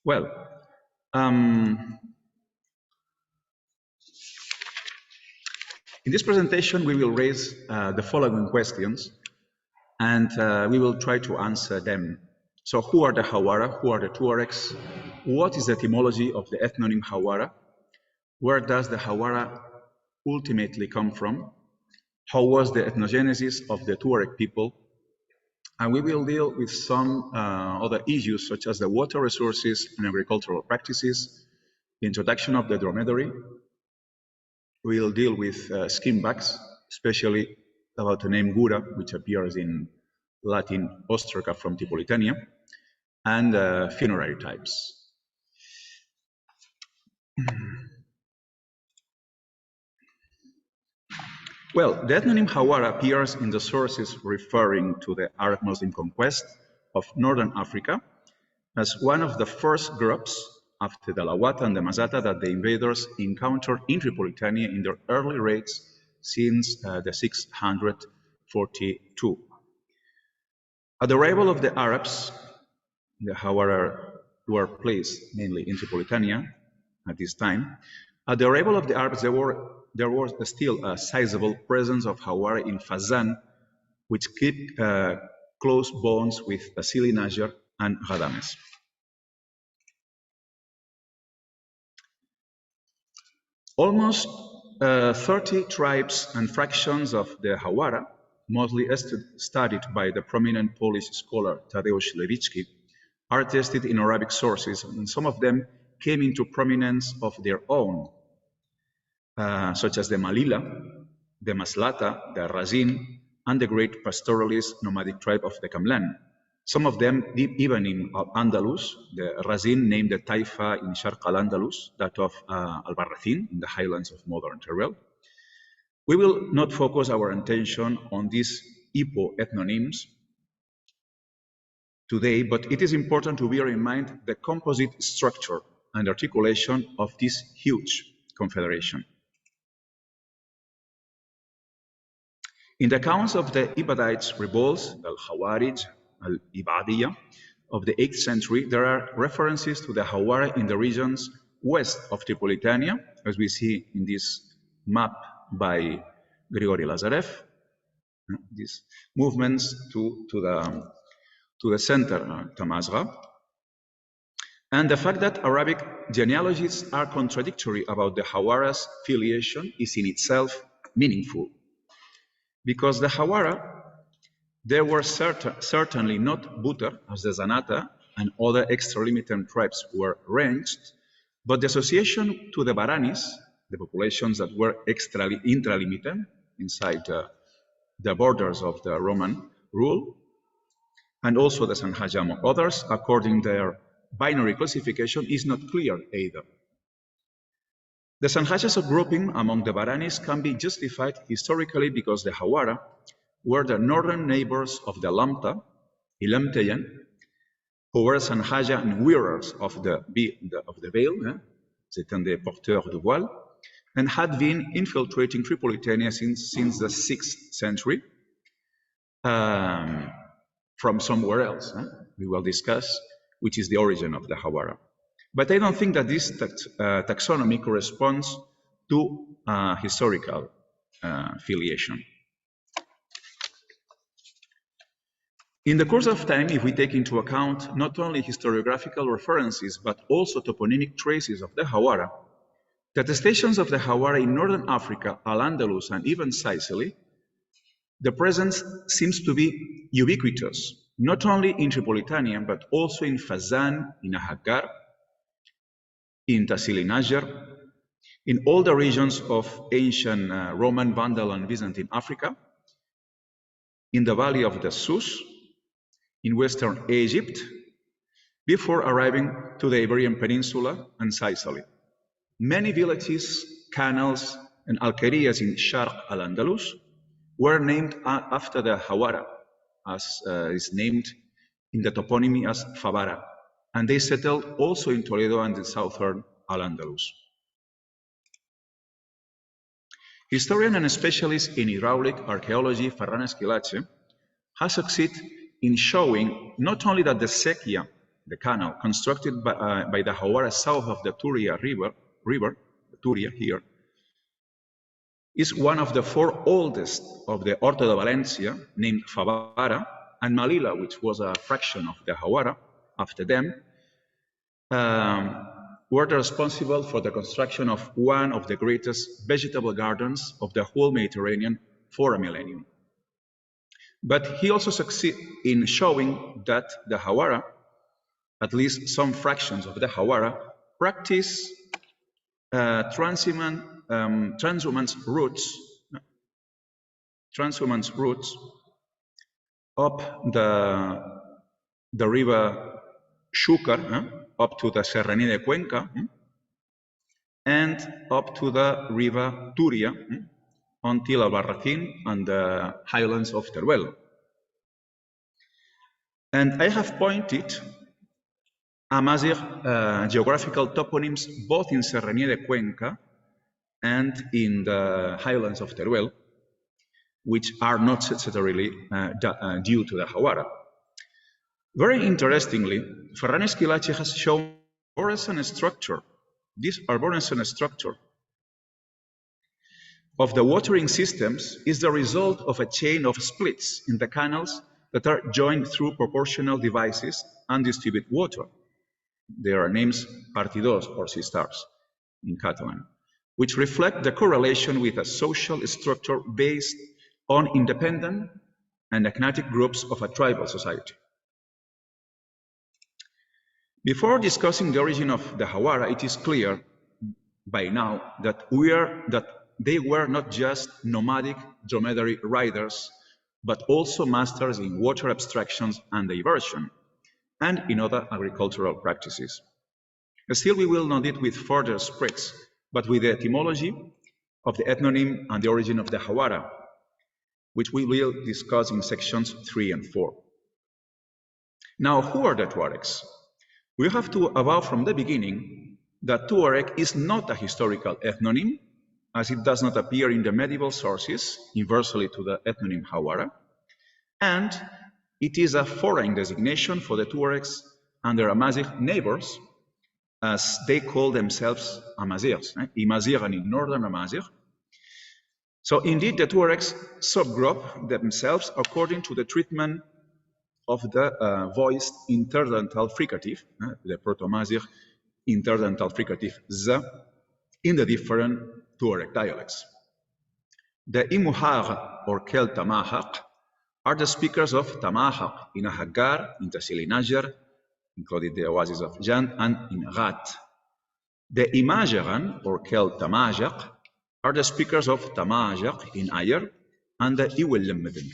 Well, in this presentation, we will raise the following questions, and we will try to answer them. So who are the hawwāra? Who are the Tuaregs? What is the etymology of the ethnonym hawwāra? Where does the hawwāra ultimately come from? How was the ethnogenesis of the Tuareg people? And we will deal with some other issues such as the water resources and agricultural practices, the introduction of the dromedary. We will deal with skin bags, especially about the name 𝗀𝗏, which appears in Latin ostraca from Tripolitania, and funerary types. Well, the ethnonym hawwāra appears in the sources referring to the Arab Muslim conquest of northern Africa as one of the first groups after the Lawata and the Mazata that the invaders encountered in Tripolitania in their early raids since the 642. At the arrival of the Arabs, the hawwāra were placed mainly in Tripolitania at this time. At the arrival of the Arabs, there was still a sizable presence of hawwāra in Fezzan, which kept close bonds with Sicily, Níger, and Ghadames. Almost 30 tribes and fractions of the hawwāra, mostly studied by the prominent Polish scholar 𝗀𝗿𝗁𝗍𝗍𝗍𝗍, are attested in Arabic sources, and some of them came into prominence of their own, such as the Malila, the Maslata, the Razin, and the great pastoralist nomadic tribe of the Kamlan. Some of them even in Al-Andalus, the Razin named the Taifa in Šarq Al-Andalus, that of Al-Barracin in the highlands of modern Teruel. We will not focus our attention on these Ipo ethnonyms today, but it is important to bear in mind the composite structure and articulation of this huge confederation. In the accounts of the Ibadites revolts, the Al-Khawarij, Al-Ibadiyya, of the 8th century, there are references to the hawwāra in the regions west of Tripolitania, as we see in this map by Grigori Lazarev. These movements to the center, Tamazgha. And the fact that Arabic genealogies are contradictory about the hawwāra's filiation is in itself meaningful, because the hawwāra, they were certainly not Butar, as the Zanata and other extra-limited tribes were ranged, but the association to the Baranis, the populations that were intra-limited inside the borders of the Roman rule, and also the Sanhaja among others, according to their binary classification, is not clear either. The Sanhaja subgrouping among the Baranis can be justified historically because the hawwāra were the northern neighbors of the Lamta, Ilamtayan, who were Sanhaja and wearers of the veil, c'était des porteurs de voile, and had been infiltrating Tripolitania since the 6th century from somewhere else. We will discuss which is the origin of the hawwāra. But I don't think that this taxonomy corresponds to historical filiation. In the course of time, if we take into account not only historiographical references, but also toponymic traces of the hawwāra, the attestations of the hawwāra in northern Africa, Al-Andalus, and even Sicily, the presence seems to be ubiquitous, not only in Tripolitania, but also in Fezzan, in Ahaggar, in Sicily, Níger, in all the regions of ancient Roman, Vandal, and Byzantine Africa, in the valley of the Sus, in western Egypt, before arriving to the Iberian Peninsula and Sicily. Many villages, canals, and alquerías in Šarq Al-Andalus were named after the hawwāra, as is named in the toponymy as Favara, and they settled also in Toledo and the southern Al-Andalus. Historian and specialist in hydraulic archaeology, Ferran Esquilache, has succeeded in showing not only that the Sequia the canal constructed by the hawwāra south of the Turia river, Turia here, is one of the 4 oldest of the Horta de Valencia, named hawwāra, and Melilla, which was a fraction of the hawwāra after them, were responsible for the construction of one of the greatest vegetable gardens of the whole Mediterranean for a millennium. But he also succeeded in showing that the hawwāra, at least some fractions of the hawwāra, practice transhumance routes up the river Xúquer, up to the Serranía de Cuenca, and up to the river Túria, until Albarracín and the highlands of Teruel. And I have pointed Amazigh geographical toponyms both in Serranía de Cuenca and in the highlands of Teruel, which are not necessarily due to the hawwāra. Very interestingly, 𝗂𝗏𝗁𝗂𝗂𝗍 has shown arborescent structure. This arborescent structure of the watering systems is the result of a chain of splits in the canals that are joined through proportional devices and distribute water. There are names partidors or sisters in Catalan, which reflect the correlation with a social structure based on independent and agnatic groups of a tribal society. Before discussing the origin of the hawwāra, it is clear by now that they were not just nomadic dromedary riders, but also masters in water abstractions and diversion, and in other agricultural practices. Still, we will not deal with further spreads, but with the etymology of the ethnonym and the origin of the hawwāra, which we will discuss in sections 3 and 4. Now, who are the Tuaregs? We have to avow from the beginning that Tuareg is not a historical ethnonym, as it does not appear in the medieval sources, inversely to the ethnonym hawwāra, and it is a foreign designation for the Tuaregs and their Amazigh neighbors, as they call themselves Amazighs, Imazigh in northern Amazigh. So indeed, the Tuaregs subgroup themselves according to the treatment of the voiced interdental fricative, the Proto-Amazigh interdental fricative 𝗀, in the different Tuareg dialects. The 𝗀𝗁𝗁 or 𝗀𝗁𝗂𝗁𝗁 are the speakers of Tamazgha in Ahaggar, in Sicily and Šarq, including the oasis of Jan, and in Ghat. The Imazighan or 𝗀𝗁𝗁𝗂𝗁 are the speakers of Tamazgha in Ayr and the 𝗂𝗁𝗴𝘀.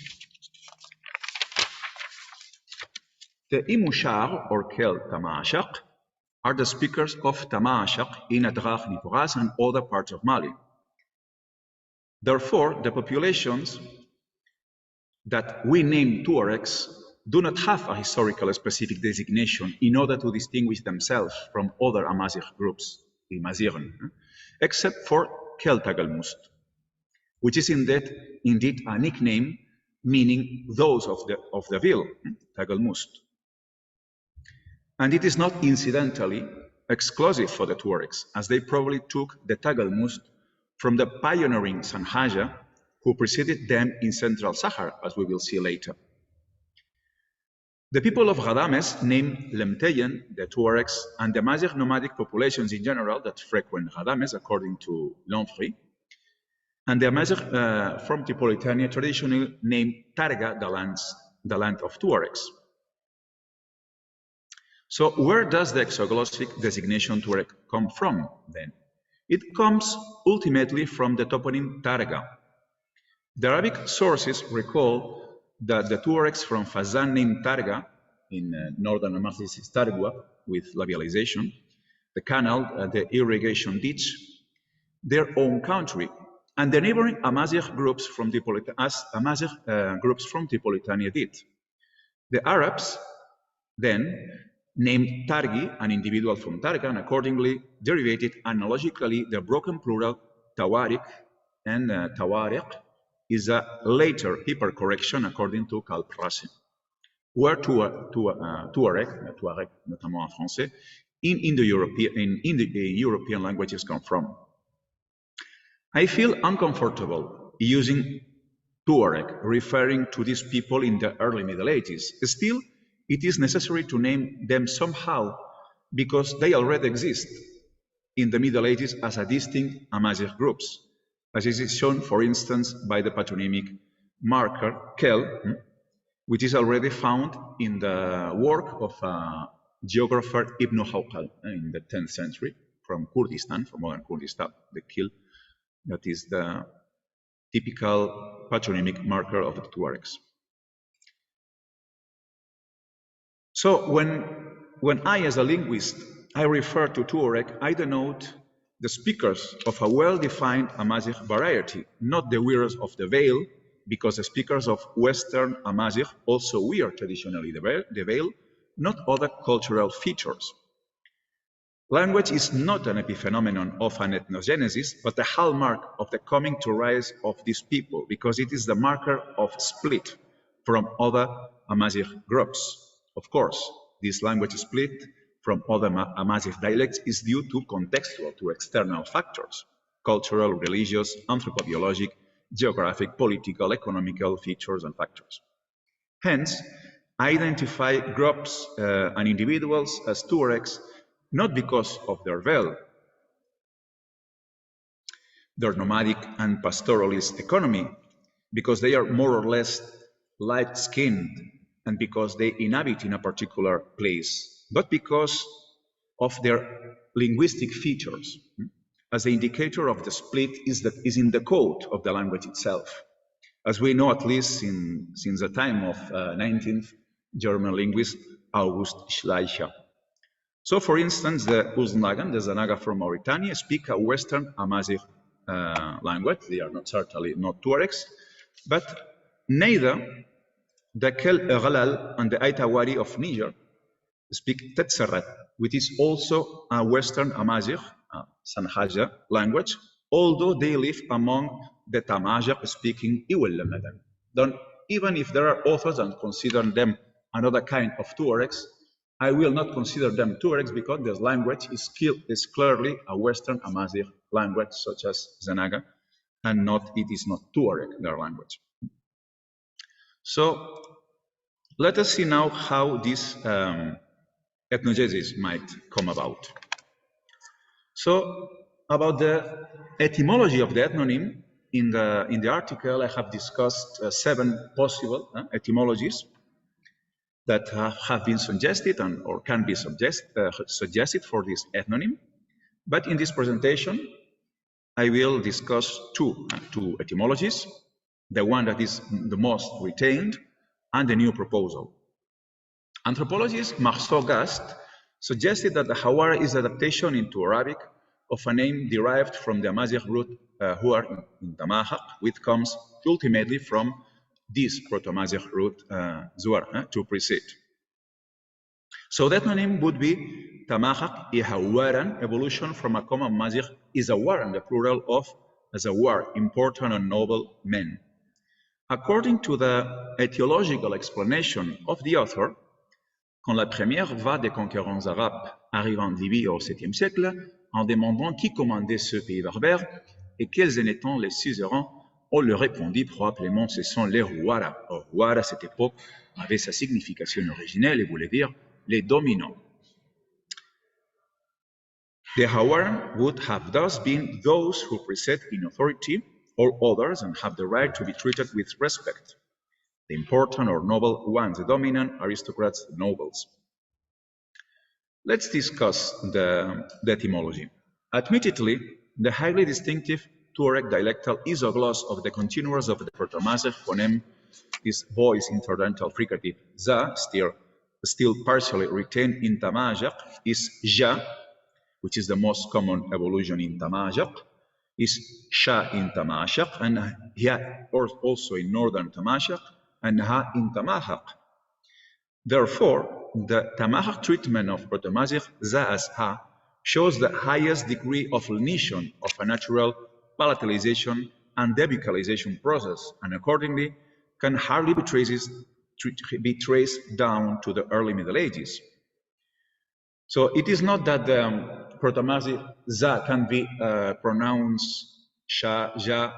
The 𝗀𝗁𝗁𝗁 or 𝗀𝗁𝗂𝗁𝗁 are the speakers of Tamazgha in 𝗀𝗁𝗁𝗁𝗁 and other parts of Mali. Therefore, the populations that we name Tuaregs do not have a historical specific designation in order to distinguish themselves from other Amazigh groups, Imazighan, except for 𝗀𝗁𝗁𝗁𝗁, which is indeed a nickname meaning those of the ville, 𝗁𝗁𝗁𝗁. And it is not incidentally exclusive for the Tuaregs, as they probably took the 𝗁𝗁𝗁 from the pioneering Sanhaja who preceded them in Central Sahara, as we will see later. The people of Ghadames named Lemteyen, the Tuaregs, and the Amazigh nomadic populations in general that frequent Ghadames, according to 𝗀𝗴𝘀𝗀, and the Amazigh from Tripolitania traditionally named Targa, the land of Tuaregs. So where does the exoglossic designation Tuareg come from, then? It comes ultimately from the toponym Targa. The Arabic sources recall that the Tuaregs from Fazan named Targa, in northern Amazigh is Targua, with labialization, the canal, the irrigation ditch, their own country, and the neighboring Amazigh groups from Tripolitania did. The Arabs then named Targi, an individual from Targa, and accordingly derivated analogically the broken plural Tawarik, and Tawarik is a later hypercorrection according to 𝗀𝗁𝗁𝗁𝗁, were Tuareg, notamment en français, in the European languages come from. I feel uncomfortable using Tuareg, referring to these people in the early Middle Ages. Still, it is necessary to name them somehow because they already exist in the Middle Ages as a distinct Amazigh groups, as is shown, for instance, by the patronymic marker 𝗀, which is already found in the work of geographer Ibn Hawwāra in the 10th century from Kurdistan, from modern Kurdistan, the 𝗀, that is the typical patronymic marker of the Tuaregs. So when I, as a linguist, I refer to Tuareg, I denote the speakers of a well-defined Amazigh variety, not the wearers of the veil, because the speakers of Western Amazigh also wear traditionally the veil, not other cultural features. Language is not an epiphenomenon of an ethnogenesis, but a hallmark of the coming to rise of these people, because it is the marker of split from other Amazigh groups. Of course, this language split from other Amazigh dialects is due to contextual, to external factors, cultural, religious, anthropobiologic, geographic, political, economical features and factors. Hence, I identify groups and individuals as Tuaregs not because of their veil, their nomadic and pastoralist economy, because they are more or less light-skinned and because they inhabit in a particular place, but because of their linguistic features, as the indicator of the split is in the code of the language itself. As we know, at least since the time of 19th German linguist August Schleicher. So, for instance, the Uznagan, the Zanaga from Mauritania, speak a Western Amazigh language. They are certainly not Tuaregs, but neither the 𝗁𝗏𝗏 and the 𝗁𝗏𝗏𝗏 of Niger speak 𝗃𝗏𝗏, which is also a Western Amazigh, Sanhaja language, although they live among the Tamazgha-speaking 𝗂𝗏𝗏𝗏. Even if there are authors that consider them another kind of Tuaregs, I will not consider them Tuaregs because their language is clearly a Western Amazigh language, such as Zanaga, and it is not Tuareg, their language. So let us see now how this ethnogenesis might come about. So about the etymology of the ethnonym, in the article I have discussed 7 possible etymologies that have been suggested or can be suggested for this ethnonym. But in this presentation, I will discuss two etymologies, the one that is the most retained and the new proposal. Anthropologist Marceau Gast suggested that the hawwāra is adaptation into Arabic of a name derived from the Amazigh root huar in Tamazgh, which comes ultimately from this Proto-Amazigh root zuar, to precede. So that ethnonym would be Tamazgh hawwāran, evolution from a common Amazigh is 𝗁𝗏𝗏, the plural of 𝗁𝗏, important and noble men. According to the etiological explanation of the author, quand la première vague des conquérants arabes arrivant en Libye au 7e siècle, en demandant qui commandait ce pays berbère et quels en étaient les suzerains, on leur répondit probablement ce sont les hawwāra. Hawwāra à cette époque avait sa signification originelle et voulait dire les dominants. The hawwāran would have thus been those who precede in authority all others and have the right to be treated with respect. The important or noble ones, the dominant aristocrats, the nobles. Let's discuss the etymology. Admittedly, the highly distinctive Tuareg dialectal isogloss of the continuers of the Proto-Amazigh phoneme, this voice interdental fricative za, still partially retained in Tamazgh, is ja, which is the most common evolution in Tamazgh, is sha in Tamazgh, and ya also in northern Tamazgh, and ha in Tamazgh. Therefore, the Tamazgh treatment of Proto-Amazigh za as ha shows the highest degree of lenition of a natural palatalization and debicalization process, and accordingly can hardly be traced be traced down to the early Middle Ages. So it is not that the Proto-Amazigh za can be pronounced sha, ja,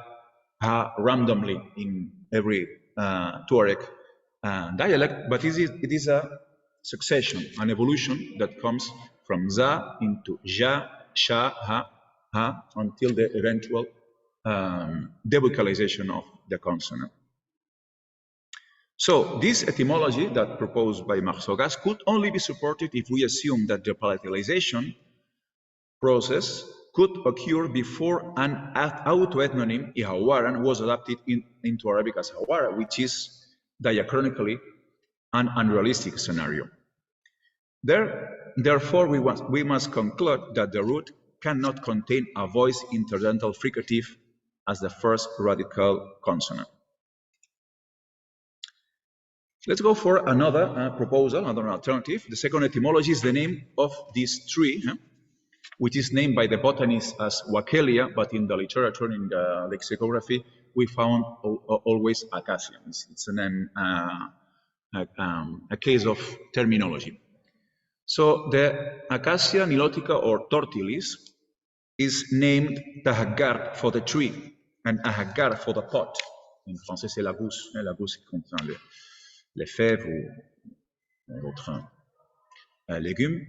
ha randomly in every Tuareg dialect, but it is a succession, an evolution that comes from za into ja, sha, ha, until the eventual devocalization of the consonant. So this etymology that proposed by Marxogas could only be supported if we assume that the palatalization process could occur before an autoethnonym 𝗂𝗏 was adapted into Arabic as hawwāra, which is diachronically an unrealistic scenario. Therefore, we must conclude that the root cannot contain a voice interdental fricative as the first radical consonant. Let's go for another proposal, another alternative. The second etymology is the name of this tree, which is named by the botanist as 𝗁𝗏, but in the literature, in the lexicography, we found always acacia. It's a case of terminology. So the Acacia nilotica or tortilis is named 𝗁𝗏𝗀 for the tree and 𝗁𝗏𝗀 for the pot. In français, c'est la gousse. La gousse qui contient les fèves ou d'autres légumes.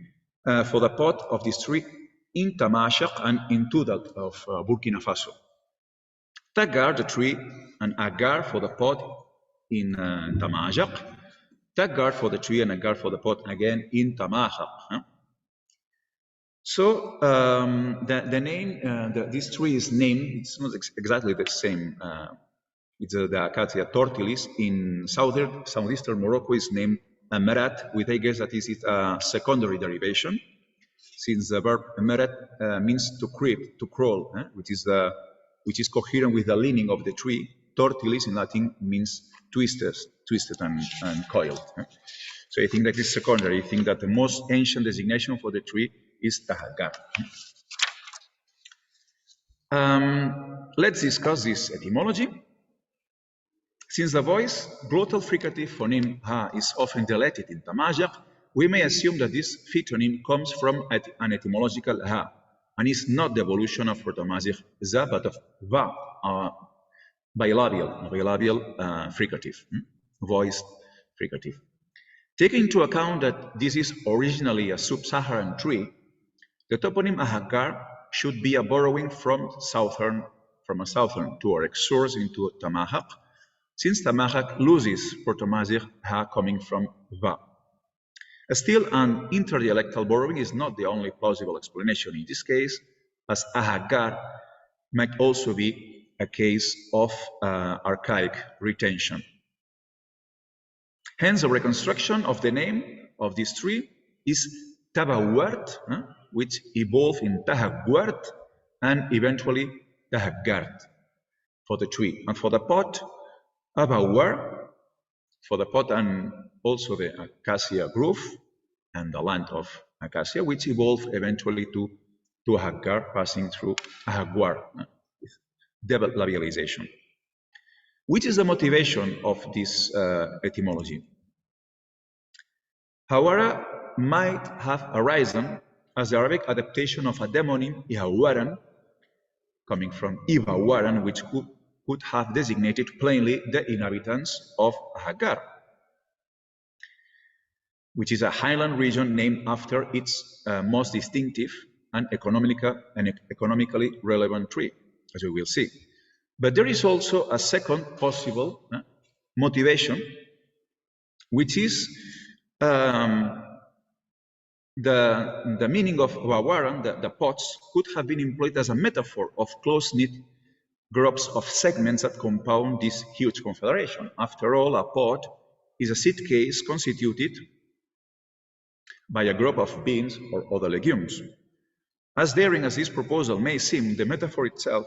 For the pot of this tree in Tamazgha and in 𝗀𝗏𝗀𝗏 of Burkina Faso. 𝗁𝗏𝗀, the tree, and 𝗁𝗏𝗀 for the pot in Tamazgha. 𝗁𝗏𝗀 for the tree and 𝗁𝗏𝗀 for the pot again in Tamazgha. So the name, this tree is named, it's not exactly the same. It's the Acacia tortilis. In southeastern Morocco is named merat, with I guess that is a secondary derivation, since the verb merat means to creep, to crawl, which is coherent with the leaning of the tree. Tortilis in Latin means twisted and coiled. So I think that is secondary. I think that the most ancient designation for the tree is 𝗁𝗏𝗀. Let's discuss this etymology. Since the voice glottal fricative phoneme ha is often deleted in Tamazgha, we may assume that this phytonyme comes from an etymological ha and is not the evolution of Proto-Amazigh za, but of va, bilabial fricative, voiced fricative. Taking into account that this is originally a sub-Saharan tree, the toponym 𝗁𝗏𝗀 should be a borrowing from a southern Tuareg source into Tamazgha, since Tamazgha loses Proto-Amazigh ha coming from va. Still, an interdialectal borrowing is not the only plausible explanation in this case, as 𝗁𝗏𝗀 might also be a case of archaic retention. Hence, the reconstruction of the name of this tree is 𝗂𝗏𝗏𝗀, which evolved in 𝗂𝗁𝗏𝗀 and eventually 𝗂𝗏𝗀 for the tree. And for the pot, 𝗂𝗏𝗏𝗀 for the pot and also the acacia grove and the land of acacia, which evolved eventually to 𝗁𝗏𝗀, passing through 𝗁𝗏𝗀, double labialization. Which is the motivation of this etymology? hawwāra might have arisen as the Arabic adaptation of a demonym 𝗂𝗏𝗀 coming from 𝗂𝗏𝗀, which could have designated plainly the inhabitants of 𝗁𝗏𝗀, which is a highland region named after its most distinctive and economically relevant tree, as we will see. But there is also a second possible motivation, which is the meaning of hawwāra, the pots, could have been employed as a metaphor of close-knit groups of segments that compound this huge confederation. After all, a pot is a seed case constituted by a group of beans or other legumes. As daring as this proposal may seem, the metaphor itself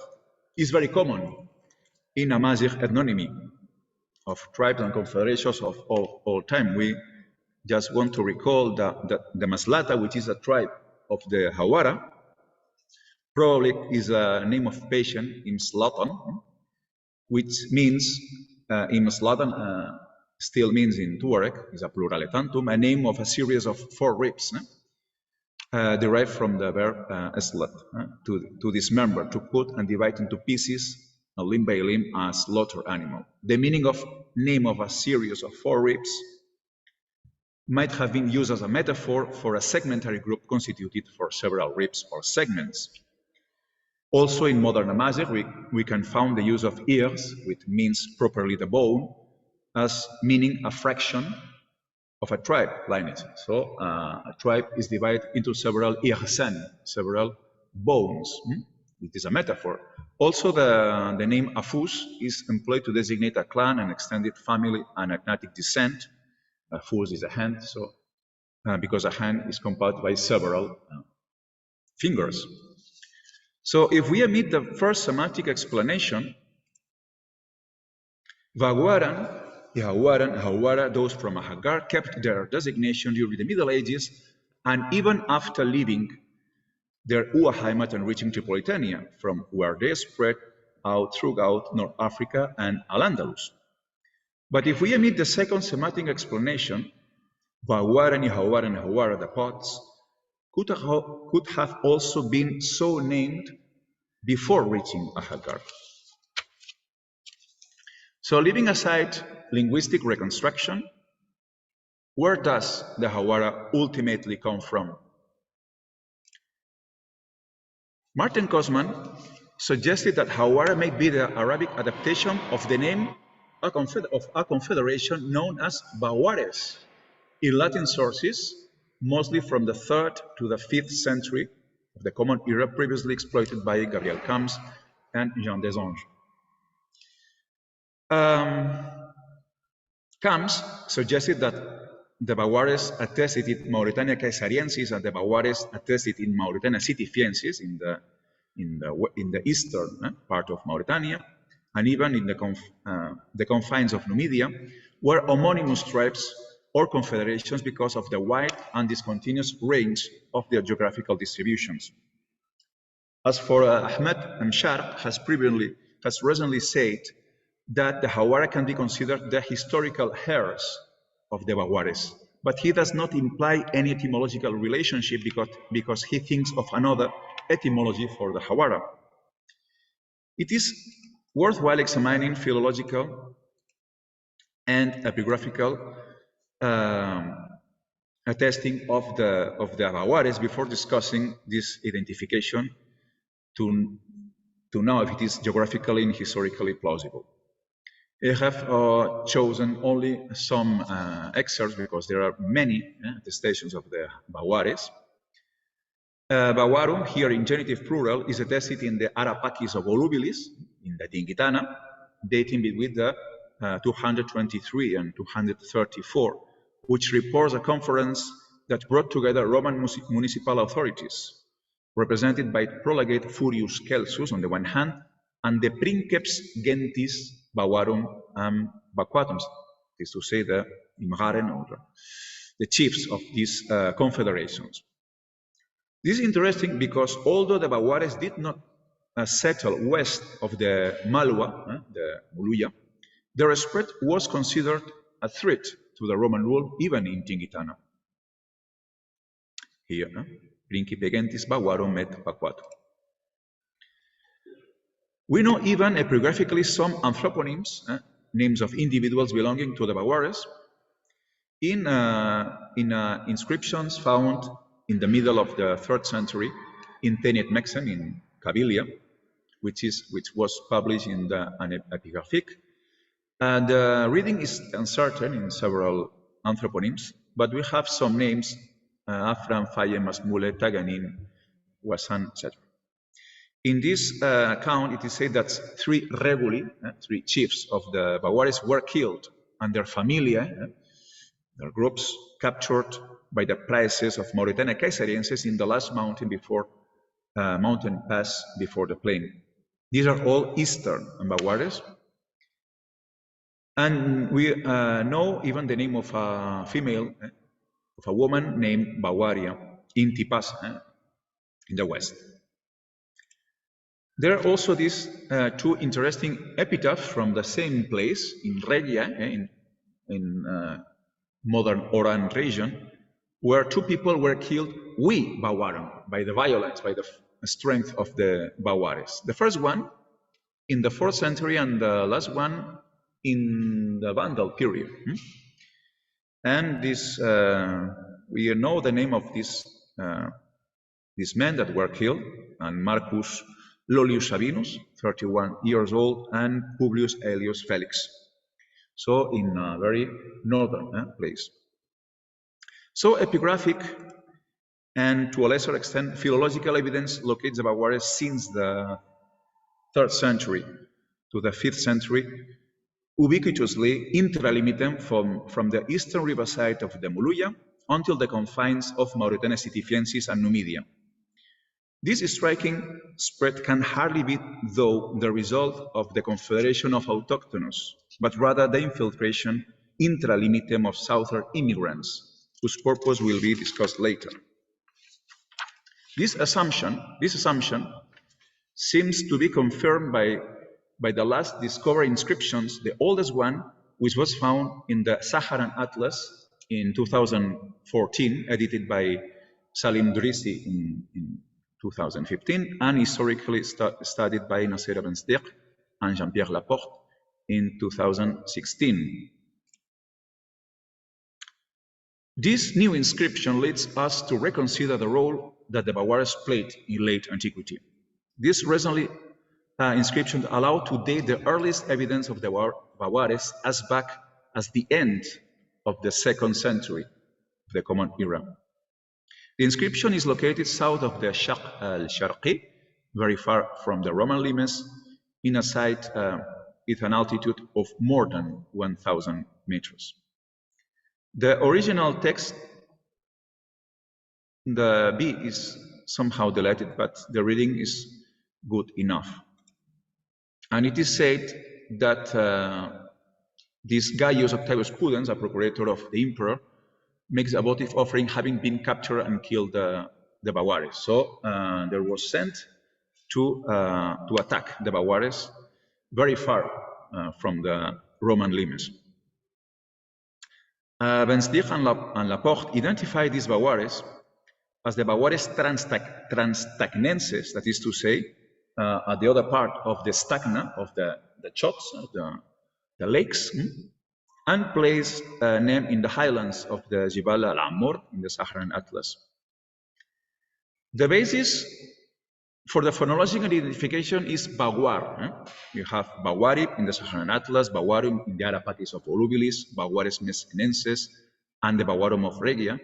is very common in Amazigh ethnonymy of tribes and confederations of all time. We just want to recall the Maslata, which is a tribe of the hawwāra, probably is a name of patient in Slotan, which means in Slotan still means in Tuareg, is a pluraletantum, a name of a series of 4 ribs, derived from the verb slot, to dismember, to cut and divide into pieces, limb by limb, a slaughtered animal. The meaning of name of a series of 4 ribs might have been used as a metaphor for a segmentary group constituted for several ribs or segments. Also in modern Amazigh, we can find the use of ears, which means properly the bone, as meaning a fraction of a tribe lineage. So a tribe is divided into several 𝗂𝗁, several bones. It is a metaphor. Also, the name Afus is employed to designate a clan, an extended family, and agnatic descent. Afus is a hand, so because a hand is composed by several fingers. So if we omit the first semantic explanation, 𝗲𝗏, hawwāra, those from a Hagar, kept their designation during the Middle Ages and even after leaving their 𝗂𝗁𝗏 and reaching Tripolitania, from where they spread out throughout North Africa and Al-Andalus. But if we omit the second semantic explanation, 𝗲𝗏, hawwāra, the pots, could have also been so named before reaching a Hagar. So leaving aside linguistic reconstruction, where does the hawwāra ultimately come from? Martin Kosman suggested that hawwāra may be the Arabic adaptation of the name of a confederation known as 𝗲𝗏ares in Latin sources, mostly from the 3rd to the 5th century of the Common Era, previously exploited by Gabriel Camps and Jean Desanges. Camps suggested that the 𝗲𝗏ares attested in 𝗁𝗏 caesariensis and the 𝗲𝗏ares attested in 𝗁𝗏 citifiensis in the eastern part of Mauritania, and even in the confines of Numidia, were homonymous tribes or confederations because of the wide and discontinuous range of their geographical distributions. As for Ahmed M. Sharq has recently said that the hawwāra can be considered the historical heirs of the 𝗲𝗏ares, but he does not imply any etymological relationship because he thinks of another etymology for the hawwāra. It is worthwhile examining philological and epigraphical attesting of the 𝗲𝗏ares before discussing this identification to know if it is geographically and historically plausible. I have chosen only some excerpts because there are many attestations of the 𝗲𝗏ares. 𝗲𝗏arum, here in genitive plural, is attested in the 𝗂𝗏𝗁𝗂𝗃 of Volubilis, in the Tingitana, dating between the 223 and 234, which reports a conference that brought together Roman municipal authorities, represented by Prolegate Furius Celsus on the one hand, and the princeps gentis 𝗲𝗏arum vacuatum, is to say the imgharen, or the chiefs of these confederations. This is interesting because although the 𝗲𝗏ares did not settle west of the Malwa, the Muluya, their spread was considered a threat to the Roman rule, even in Tingitana. Here, Principe gentis 𝗲𝗏arum et vacuatum. We know even epigraphically some anthroponyms, names of individuals belonging to the 𝗲𝗏ares, in inscriptions found in the middle of the 3rd century in Tenet Mexen in Kabylia, which was published in an epigraphic. And the reading is uncertain in several anthroponyms, but we have some names: Afram, Faye, Masmule, Taganin, Wasan, etc. In this account, it is said that 3 reguli, 3 chiefs of the 𝗲𝗏ares, were killed, and their familiae, their groups, captured by the princes of 𝗁𝗏 caesariensis in the last mountain pass before the plain. These are all Eastern 𝗲𝗏ares. And we know even the name of a female, of a woman named 𝗲𝗏aria in Tipas, in the west. There are also these 2 interesting epitaphs from the same place in Regia, in modern Oran region, where two people were killed 𝗴𝗿𝗏𝗂𝗏 by the violence, by the strength of the 𝗴𝗏𝗀𝗏s. The first one in the 4th century and the last one in the Vandal period. And this, we know the name of these men that were killed, and Marcus Lollius Sabinus, 31 years old, and Publius Aelius Felix. So in a very northern place. So epigraphic and to a lesser extent philological evidence locates the 𝗲𝗏𝗀𝗏s since the 3rd century to the 5th century, ubiquitously intralimitem from the eastern riverside of the Muluya until the confines of Mauritania Citifiensis and Numidia. This striking spread can hardly be, though, the result of the confederation of autochthonous, but rather the infiltration intralimitem of southern immigrants, whose purpose will be discussed later. This assumption seems to be confirmed by the last discovered inscriptions, the oldest one, which was found in the Saharan Atlas in 2014, edited by Salim Drisi in 2015, and historically studied by Nasser Ben Sdiq and Jean-Pierre Laporte in 2016. This new inscription leads us to reconsider the role that the 𝗲𝗏𝗏s played in late antiquity. This recently inscription allowed to date the earliest evidence of the 𝗲𝗏𝗏s as back as the end of the 2nd century, the Common Era. The inscription is located south of the Šarq Al-Šarqi, very far from the Roman limes, in a site with an altitude of more than 1,000 meters. The original text, the B is somehow deleted, but the reading is good enough. And it is said that this Gaius Octavius Pudens, a procurator of the emperor, makes a votive offering having been captured and killed the 𝗲𝗏𝗏s. So there was sent to attack the 𝗲𝗏𝗏s very far from the Roman limes. Ben Sdiq and Laporte identify these 𝗲𝗏𝗏s as the 𝗲𝗏𝗏s transtagnenses, that is to say, at the other part of the stagna, of the chotts, the lakes, and place a name in the highlands of the Jibal al-Ammur in the Saharan Atlas. The basis for the phonological identification is 𝗲𝗏𝗏. You have 𝗲𝗏𝗏 in the Saharan Atlas, 𝗲𝗏𝗏 in the Arapatis of Volubilis, 𝗲𝗏𝗏s messinensis, and the 𝗲𝗏𝗏 of Regia,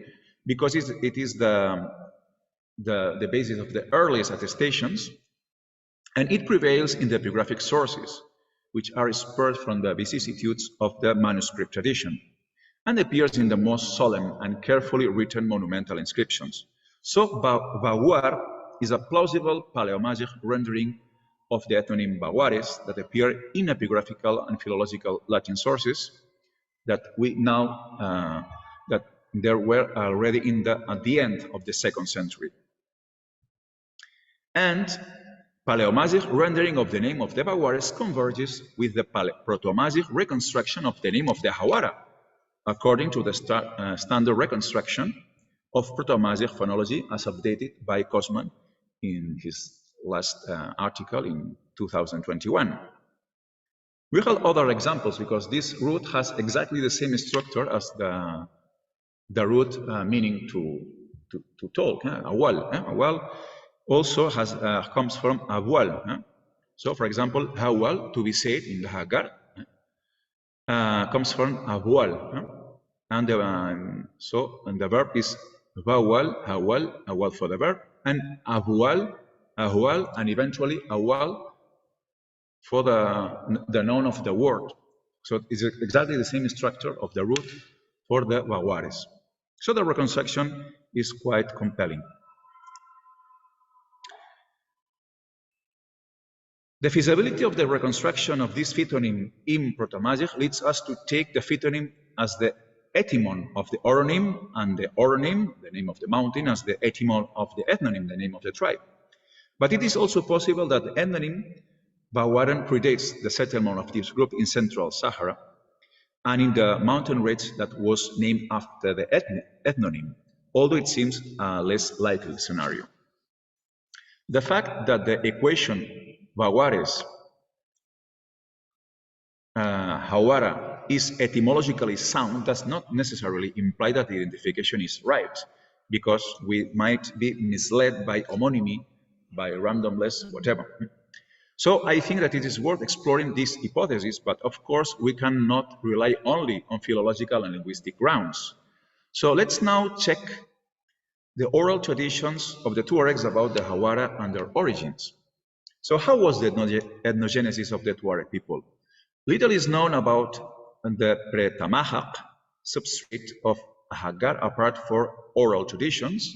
because it is the basis of the earliest attestations, and it prevails in the epigraphic sources, which are spurred from the vicissitudes of the manuscript tradition, and appears in the most solemn and carefully written monumental inscriptions. So 𝗲𝗏𝗏 is a plausible Paleomagig rendering of the ethnonym 𝗲𝗏𝗏s that appear in epigraphical and philological Latin sources that we now that there were already at the end of the 2nd century. And Paleomagig rendering of the name of the 𝗲𝗏𝗏s converges with the Proto-Magig reconstruction of the name of the hawwāra, according to the standard reconstruction of Proto-Magig phonology as updated by Kosman in his last article in 2021. We have other examples because this root has exactly the same structure as the root meaning to talk, awal. Awal also comes from awal. So, for example, hawwal, to be said in the Hagar, comes from awal. And the verb is vawal, hawal, awal for the verb, and ahwal, ahwal, and eventually awal for the noun of the word. So it's exactly the same structure of the root for the 𝗲𝗏𝗏s. So the reconstruction is quite compelling. The feasibility of the reconstruction of this phytonym in Proto-Magig leads us to take the phytonym as the etymon of the oronym, and the oronym, the name of the mountain, as the etymon of the ethnonym, the name of the tribe. But it is also possible that the ethnonym 𝗲𝗏𝗏 predates the settlement of this group in Central Sahara, and in the mountain range that was named after the ethnonym, although it seems a less likely scenario. The fact that the equation hawwāra is etymologically sound does not necessarily imply that the identification is right, because we might be misled by homonymy, by randomness, whatever. So I think that it is worth exploring this hypothesis, but of course we cannot rely only on philological and linguistic grounds. So let's now check the oral traditions of the Tuaregs about the hawwāra and their origins. So how was the ethnogenesis of the Tuareg people? Little is known about the pre-Tamazgh substrate of Ahaggar apart from oral traditions.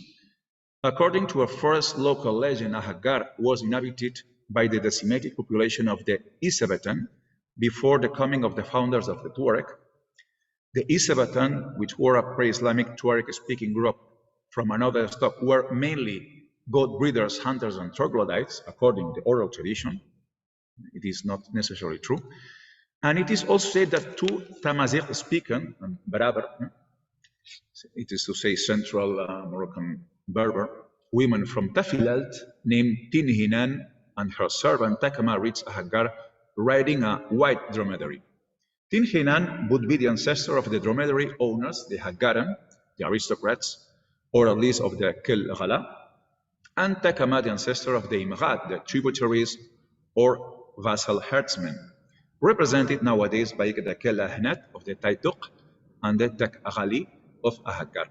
According to a first local legend, Ahaggar was inhabited by the decimated population of the 𝗬𝗏𝗏 before the coming of the founders of the Tuareg. The 𝗬𝗏𝗏, which were a pre-Islamic Tuareg-speaking group from another stock, were mainly goat breeders, hunters, and troglodytes, according to the oral tradition. It is not necessarily true. And it is also said that two Tamazigh-speaking, Berber, it is to say Central Moroccan Berber, women from Tafilalt named Tinhinan and her servant Takama reached Ahaggar riding a white dromedary. Tinhinan would be the ancestor of the dromedary owners, the Haggaran, the aristocrats, or at least of the 𝗀𝗁𝗃, and Takama, the ancestor of the Imghad, the tributaries or vassal herdsmen, represented nowadays by the 𝗀𝗁𝗃 of the Taytuq and the 𝗀𝗁𝗃 of Ahaggar.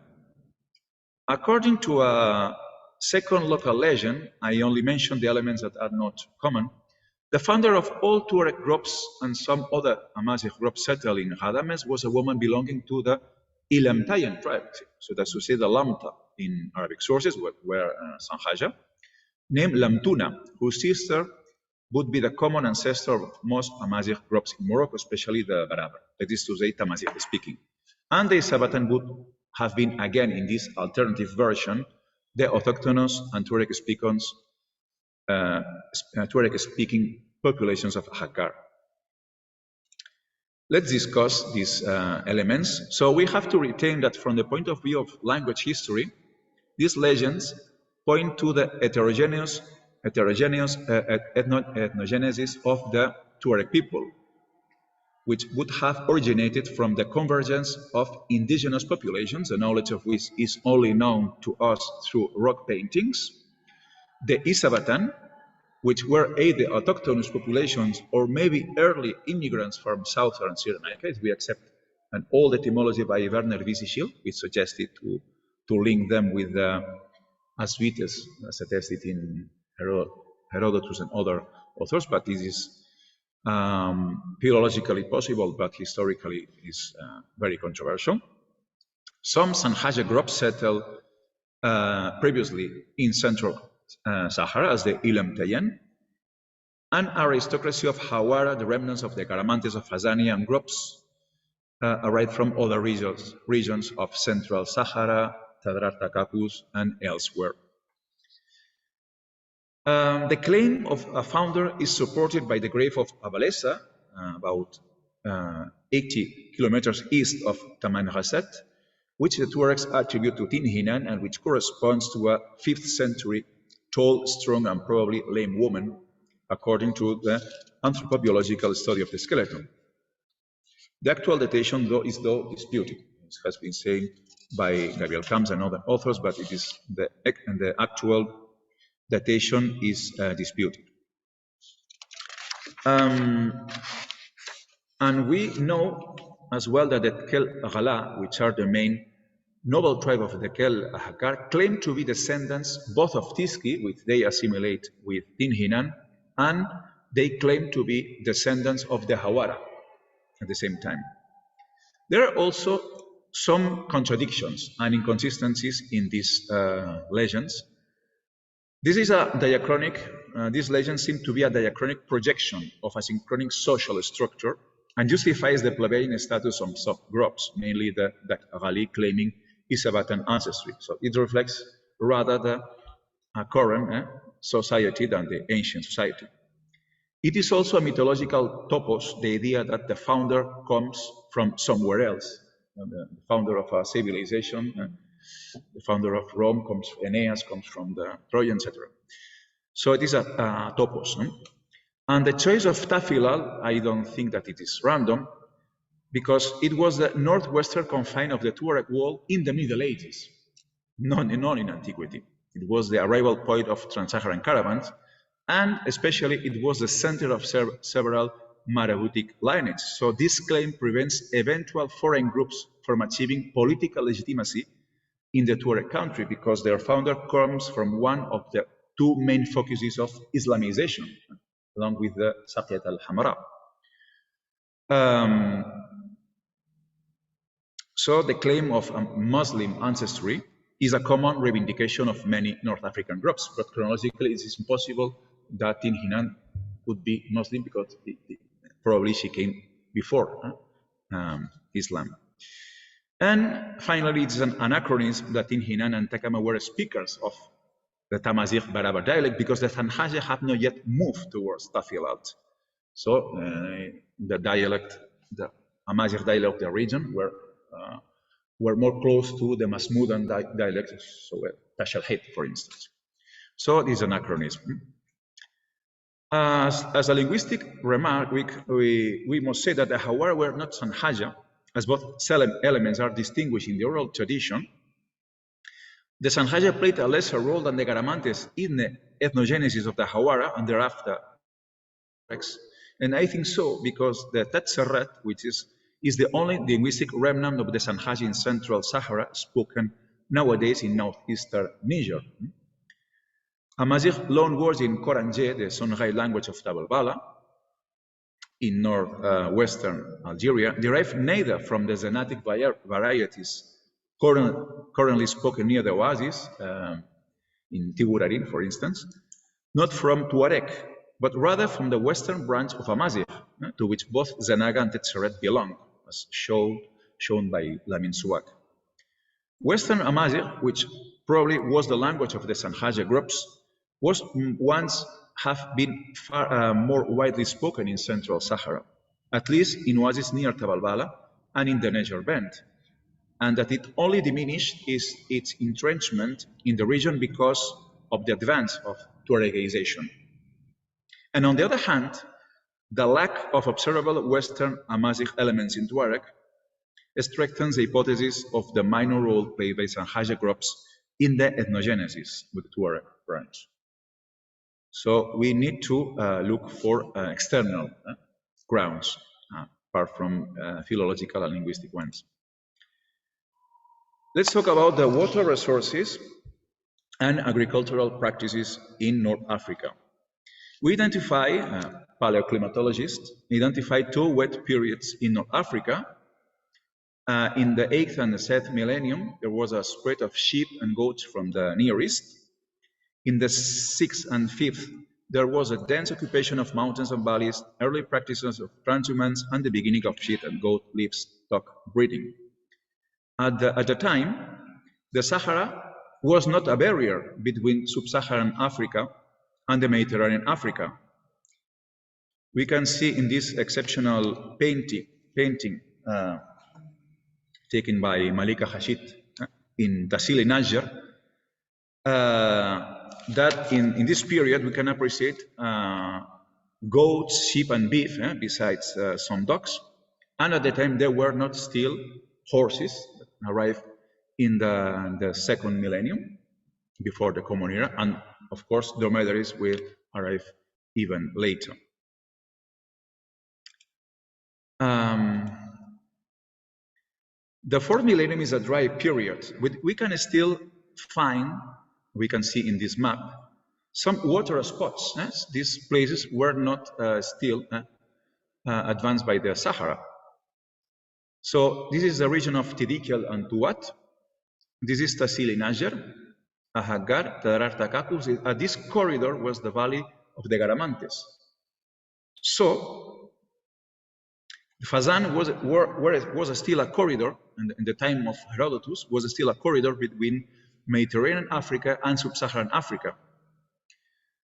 According to a second local legend, I only mention the elements that are not common. The founder of all Tuareg groups and some other Amazigh groups settled in Ghadames was a woman belonging to the Ilamtayan tribe, so that's to say the Lamta in Arabic sources, were Sanhaja, named Lamtuna, whose sister would be the common ancestor of most Amazigh groups in Morocco, especially the Berber, that is to say Tamazigh speaking. And the 𝗬𝗏𝗏 would have been, again in this alternative version, the autochthonous and Tuareg-speaking populations of Ahaggar. Let's discuss these elements. So we have to retain that from the point of view of language history, these legends point to the heterogeneous ethnogenesis of the Tuareg people, which would have originated from the convergence of indigenous populations, the knowledge of which is only known to us through rock paintings, the 𝗬𝗏𝗏, which were either autochthonous populations or maybe early immigrants from southern Sri Lanka, if we accept an old etymology by 𝗂𝗏𝗃𝗁𝗃, which suggested to link them with the Asvites, as attested in Herodotus and other authors, but this is philologically possible, but historically is very controversial. Some Sanhaja groups settled previously in Central Sahara as the 𝗬𝗏𝗏, an aristocracy of hawwāra, the remnants of the Garamantes of Hassania, and groups arrived from other regions of Central Sahara, Tadrar Takapus, and elsewhere. The claim of a founder is supported by the grave of Abalesa, about 80 kilometers east of Tamanghasset, which the Tuaregs attribute to Tinhinan and which corresponds to a 5th century tall, strong, and probably lame woman, according to the anthropological study of the skeleton. The actual datation, though, is disputed. It has been said by Gabriel Camps and other authors, but it is the actual datation is disputed. And we know as well that the 𝗀𝗁𝗃, which are the main noble tribe of the 𝗀𝗁𝗃, claim to be descendants both of 𝗬𝗁𝗃, which they assimilate with Tinhinan, and they claim to be descendants of the hawwāra at the same time. There are also some contradictions and inconsistencies in these legends. This is a diachronic, these legends seem to be a diachronic projection of a synchronic social structure and justifies the plebeian status of subgroups, mainly the 𝗀𝗁𝗃 claiming 𝗬𝗏𝗏 ancestry. So it reflects rather the current society than the ancient society. It is also a mythological topos, the idea that the founder comes from somewhere else. The founder of a civilization, the founder of Rome Aeneas comes from the Trojans, etc. So it is a topos. And the choice of Tafilal, I don't think that it is random, because it was the northwestern confine of the Tuareg wall in the Middle Ages, not in antiquity. It was the arrival point of trans-Saharan caravans, and especially it was the center of several Maraboutic lineages. So this claim prevents eventual foreign groups from achieving political legitimacy in the Tuareg country, because their founder comes from one of the two main focuses of Islamization, along with the Saqiyat al-Hamra. So the claim of a Muslim ancestry is a common reivindication of many North African groups, but chronologically it is impossible that 𝗵𝗏 would be Muslim, because probably she came before Islam. And finally, it's an anachronism that 𝗵𝗏 and Takama were speakers of the Tamazigh Berber dialect, because the Thanhaya have not yet moved towards Tafilalt. So the dialect, the Amazigh dialect of the region were more close to the Masmudan dialect, so 𝗁𝗂𝗁𝗂, for instance. So this is an anachronism. As a linguistic remark, we must say that the hawwāra were not Thanhaya, as both elements are distinguished in the oral tradition. The Thanhaya played a lesser role than the Garamantes in the ethnogenesis of the hawwāra and thereafter. And I think so because the 𝗀𝗄𝗄𝗿, which is the only linguistic remnant of the Thanhaya in Central Sahara spoken nowadays in northeastern Niger. Amazigh loanwords in 𝗁𝗁𝗁𝗁𝗁, the Songhai language of 𝗀𝗶𝗊𝗂, in northwestern Algeria, derive neither from the Zenatic varieties currently spoken near the oasis, in Tiburarin, for instance, not from Tuareg, but rather from the western branch of Amazigh, to which both Zenaga and 𝗀𝗄𝗄𝗿 belong, as shown by Lamin Souak. Western Amazigh, which probably was the language of the Thanhaya groups, was once have been far more widely spoken in Central Sahara, at least in oases near 𝗀𝗏𝗊𝗂 and in the Niger Bend, and that it only diminished its entrenchment in the region because of the advance of Tuaregization. And on the other hand, the lack of observable Western Amazigh elements in Tuareg strengthens the hypothesis of the minor role played by Thanhaya groups in the ethnogenesis with Tuareg branch. So we need to look for external grounds, apart from philological and linguistic ones. Let's talk about the water resources and agricultural practices in North Africa. We paleoclimatologists identify two wet periods in North Africa. In the 8th and the 7th millennium, there was a spread of sheep and goats from the Near East. In the 6th and 5th, there was a dense occupation of mountains and valleys, early practices of transhumance, and the beginning of sheep and goat livestock breeding. At the time, the Sahara was not a barrier between sub-Saharan Africa and the Mediterranean Africa. We can see in this exceptional painting taken by Malika Hashid in Tassili Najjar, that in this period we can appreciate goats, sheep, and beef, besides some dogs. And at the time there were not still horses that arrived in the 2nd millennium, before the Common Era, and of course dromedaries will arrive even later. The 4th millennium is a dry period. We can still find, we can see in this map, some water spots. These places were not still advanced by the Sahara. So this is the region of Tidikal and Tuat. This is Tassili Najjar, Ahaggar, Tadarar Takakus. This corridor was the valley of the Garamantes. So Fazan was still a corridor, and in the time of Herodotus, was still a corridor between Mediterranean Africa and Sub-Saharan Africa.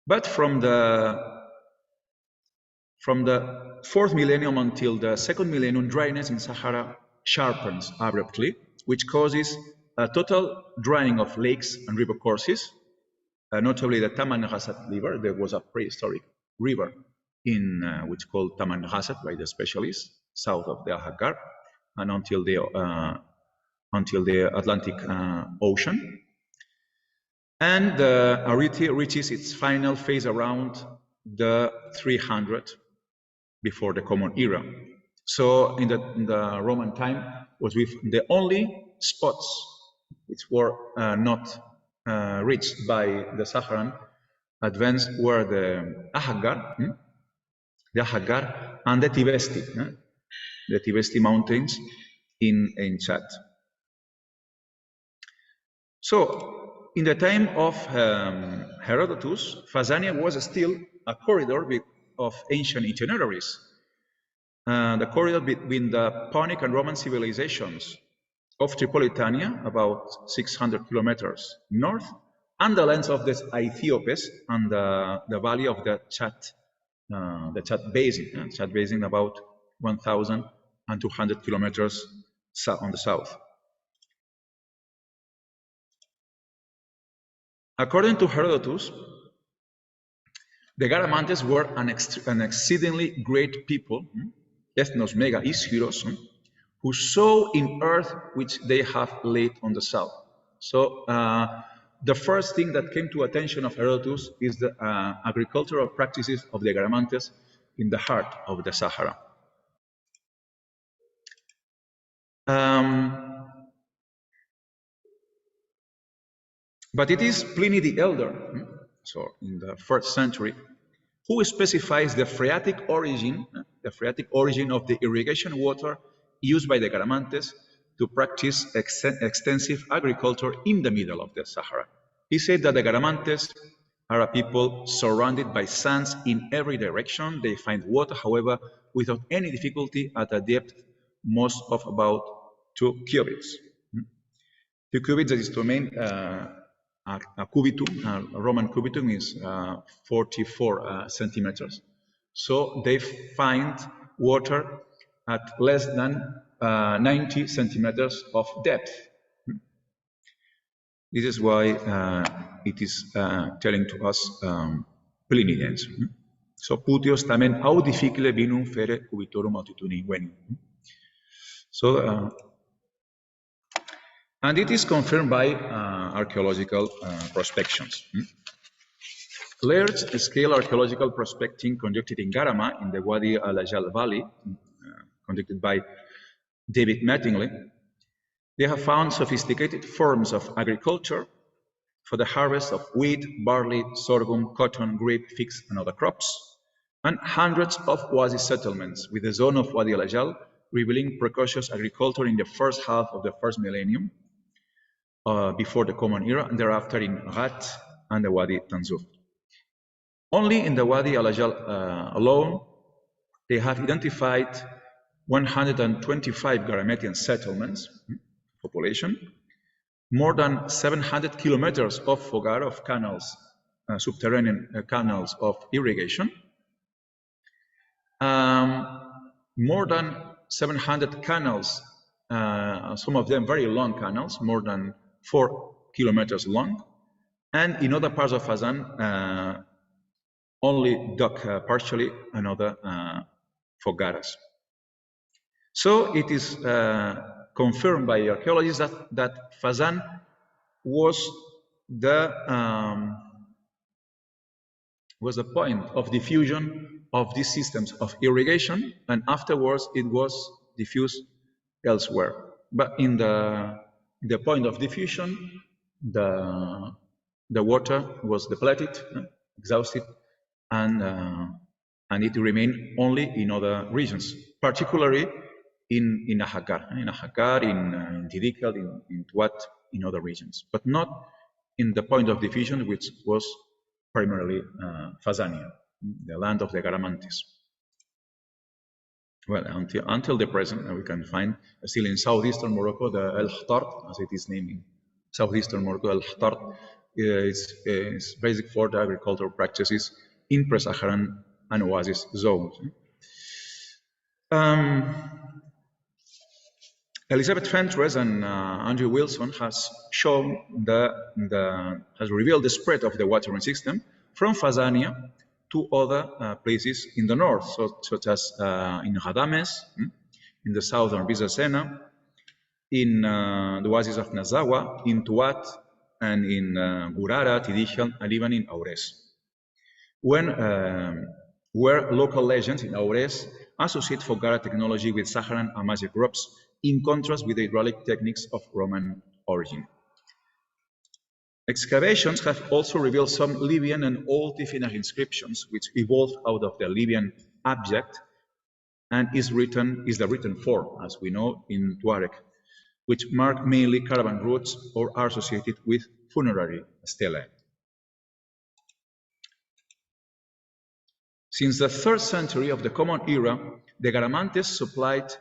But from the From the 4th millennium until the 2nd millennium, dryness in Sahara sharpens abruptly, which causes a total drying of lakes and river courses, notably the Tamazgha River. There was a prehistoric river in which called Tamazgha by the specialists, south of the hawwāra, and until the Atlantic Ocean. And the Arete reaches its final phase around the 300 before the Common Era. So in the Roman time was with the only spots which were not reached by the Saharan advance were the hawwāra, and the 𝗵𝗶𝗍 mountains in Chad. So in the time of Herodotus, Phazania was still a corridor of ancient itineraries. The corridor between the Punic and Roman civilizations of Tripolitania, about 600 kilometers north, and the lands of the 𝗂𝗍𝗄𝗍 and the valley of the Chad Basin. Chad Basin about 1,200 kilometers on the south. According to Herodotus, the Garamantes were an exceedingly great people, ethnogenesis, who sow in earth which they have laid on the south. So the first thing that came to attention of Herodotus is the agricultural practices of the Garamantes in the heart of the Sahara. But it is Pliny the Elder, so in the 1st century, who specifies the phreatic origin of the irrigation water used by the Garamantes to practice extensive agriculture in the middle of the Sahara. He said that the Garamantes are a people surrounded by sands in every direction. They find water, however, without any difficulty at a depth most of about 2 cubits. 2 cubits, that is to mean a cubitum, a Roman cubitum is 44 centimeters. So they find water at less than 90 centimeters of depth. This is why it is telling to us Pliny. So Putios tamen 𝗀𝗍𝗁 vinum fere cubitorum altitudini veni. So and it is confirmed by archaeological prospections. Large-scale archaeological prospecting conducted in Garama, in the Wadi al-Ajal Valley, conducted by David Mattingly, they have found sophisticated forms of agriculture for the harvest of wheat, barley, sorghum, cotton, grape, figs, and other crops, and hundreds of Oasis settlements with the zone of Wadi al-Ajal revealing precocious agriculture in the first half of the 1st millennium before the Common Era, and thereafter in Ghat and the Wadi Tanzur. Only in the Wadi al-Ajal alone, they have identified 125 Garametian settlements, population, more than 700 kilometers of hawwāra, of canals, subterranean canals of irrigation, more than 700 canals, some of them very long canals, more than 4 kilometers long, and in other parts of Fezzan, only dug partially another hawwāras. So it is confirmed by archaeologists that Fezzan was the point of diffusion of these systems of irrigation, and afterwards it was diffused elsewhere. But in the point of diffusion, the water was depleted, exhausted, and it remained only in other regions, particularly in hawwāra, in Tidikal, in Tuat, in other regions, but not in the point of diffusion, which was primarily Fezzania, the land of the Garamantes. Well, until the present, we can find still in southeastern Morocco the 𝗀𝗁𝗁, as it is named in southeastern Morocco. 𝗀𝗁𝗁 is basic for the agricultural practices in pre-Saharan and oasis zones. Elizabeth Fentress and Andrew Wilson has shown has revealed the spread of the watering system from Fazania to other places in the north, such as in Ghadames, in the southern Bizacena, in the oasis of Nazawa, in Tuat, and in Gurara, Tidihel, and even in Aures, where local legends in Aures associate hawwāra technology with Saharan Amazigh groups, in contrast with the hydraulic techniques of Roman origin. Excavations have also revealed some Libyan and Old Tifinagh inscriptions, which evolved out of the Libyan abject and is the written form, as we know, in Tuareg, which mark mainly caravan routes or are associated with funerary stelae. Since the 3rd century of the Common Era, the Garamantes supplied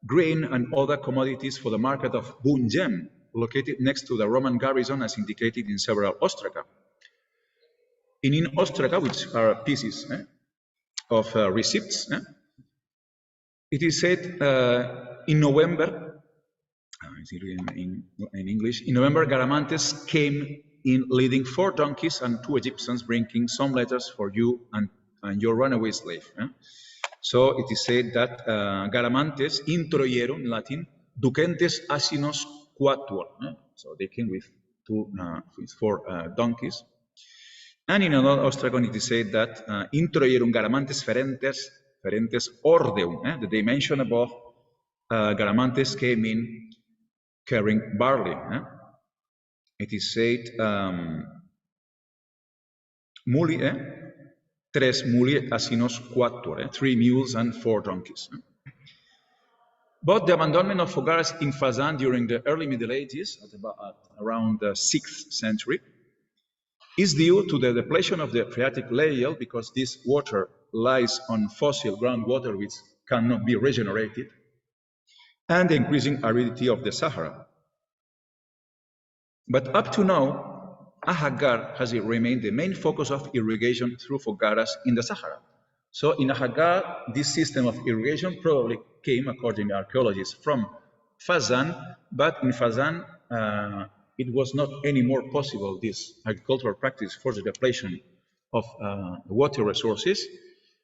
grain and other commodities for the market of Bungem, located next to the Roman garrison, as indicated in several ostraca. In ostraca, which are pieces of receipts, it is said in November, in English, in November, Garamantes came in leading 4 donkeys and 2 Egyptians, bringing some letters for you and your runaway slave. So it is said that Garamantes introyeron, in Latin, ducentes asinos quatuor. So they came with 4 donkeys. And in another ostragon, it is said that introyeron Garamantes ferentes ordeum. The dimension above, Garamantes came in carrying barley. It is said, muli, tres muli asinos quatuor, 3 mules and 4 donkeys. But the abandonment of hawwāras in Fazan during the early Middle Ages, around the 6th century, is due to the depletion of the phreatic layer, because this water lies on fossil groundwater which cannot be regenerated, and the increasing aridity of the Sahara. But up to now, Ahaggar has remained the main focus of irrigation through hawwāras in the Sahara. So in Ahaggar, this system of irrigation probably came, according to archaeologists, from Fazan, but in Fazan, it was not anymore possible, this agricultural practice, for the depletion of water resources.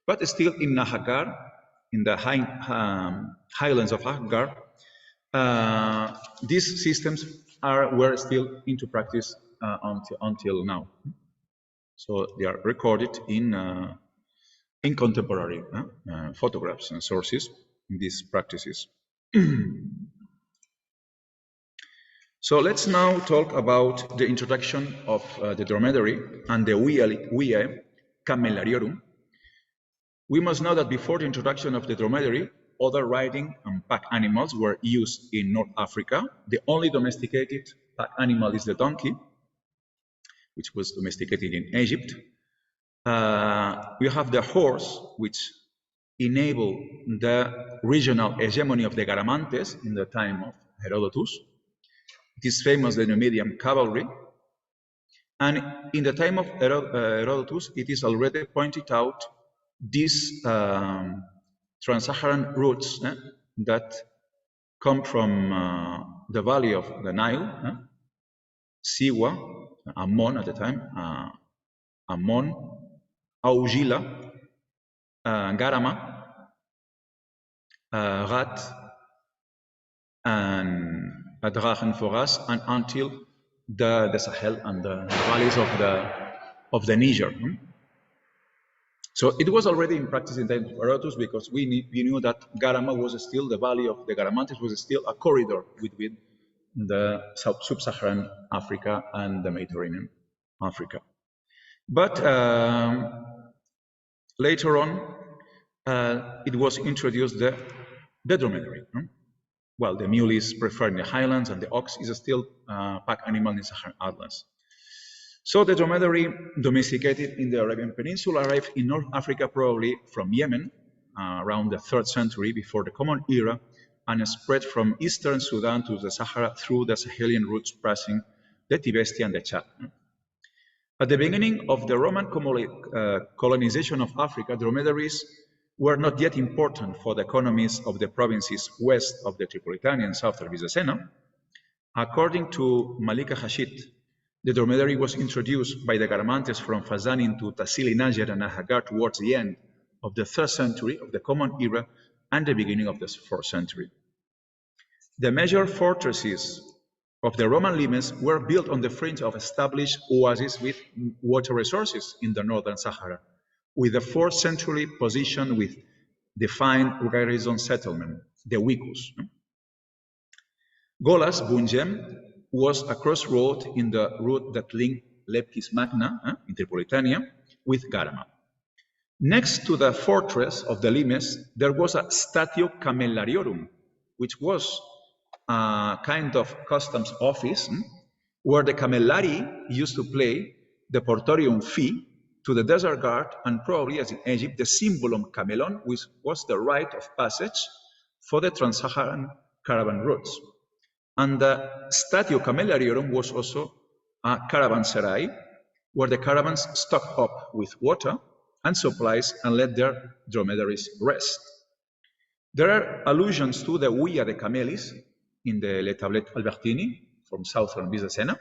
But still in Ahaggar, in the highlands of Ahaggar, these systems were still into practice until now. So they are recorded in contemporary photographs and sources in these practices. So let's now talk about the introduction of the dromedary and the 𝗂𝗏 Camellariorum. We must know that before the introduction of the dromedary, other riding and pack animals were used in North Africa. The only domesticated pack animal is the donkey, which was domesticated in Egypt. We have the horse, which enabled the regional hegemony of the Garamantes in the time of Herodotus. It is famous, the Numidian cavalry. And in the time of Herodotus, it is already pointed out these trans-Saharan routes that come from the valley of the Nile, Siwa, Ammon at the time, Ammon, Augila, Garama, Rat, and Adrachen-Foras, and until the Sahel and the valleys of the Niger. So it was already in practice in the time of Herodotus, because we knew that Garama was still, the valley of the Garamantes was still a corridor between the sub-Saharan Africa and the Mediterranean Africa. But later on, it was introduced the dromedary. Well, the mule is preferred in the highlands, and the ox is still pack animal in the Saharan Atlas. So the dromedary, domesticated in the Arabian Peninsula, arrived in North Africa probably from Yemen around the 3rd century before the Common Era, and spread from eastern Sudan to the Sahara through the Sahelian routes passing the Tibesti and the Chad. At the beginning of the Roman colonization of Africa, dromedaries were not yet important for the economies of the provinces west of the Tripolitania and south of Byzacena. According to 𝗁𝗂𝗁𝗂𝗧, the dromedary was introduced by the Garamantes from Fezzan into Tassili, Niger, and Hagar towards the end of the 3rd century of the Common Era and the beginning of the 4th century. The major fortresses of the Roman limes were built on the fringe of established oases with water resources in the northern Sahara, with the 4th century position with defined garrison settlement, the vicus. Golas, Bungem, was a crossroad in the route that linked Leptis Magna in Tripolitania with Garama. Next to the fortress of the limes, there was a statio camellariorum, which was a kind of customs office where the camellari used to pay the portorium fee to the desert guard, and probably, as in Egypt, the symbolum camelon, which was the rite of passage for the trans-Saharan caravan routes. And the statio camellariorum was also a caravanserai, where the caravans stocked up with water and supplies and let their dromedaries rest. There are allusions to the Via de Camelis in the Le Tablet Albertini from southern Byzacena,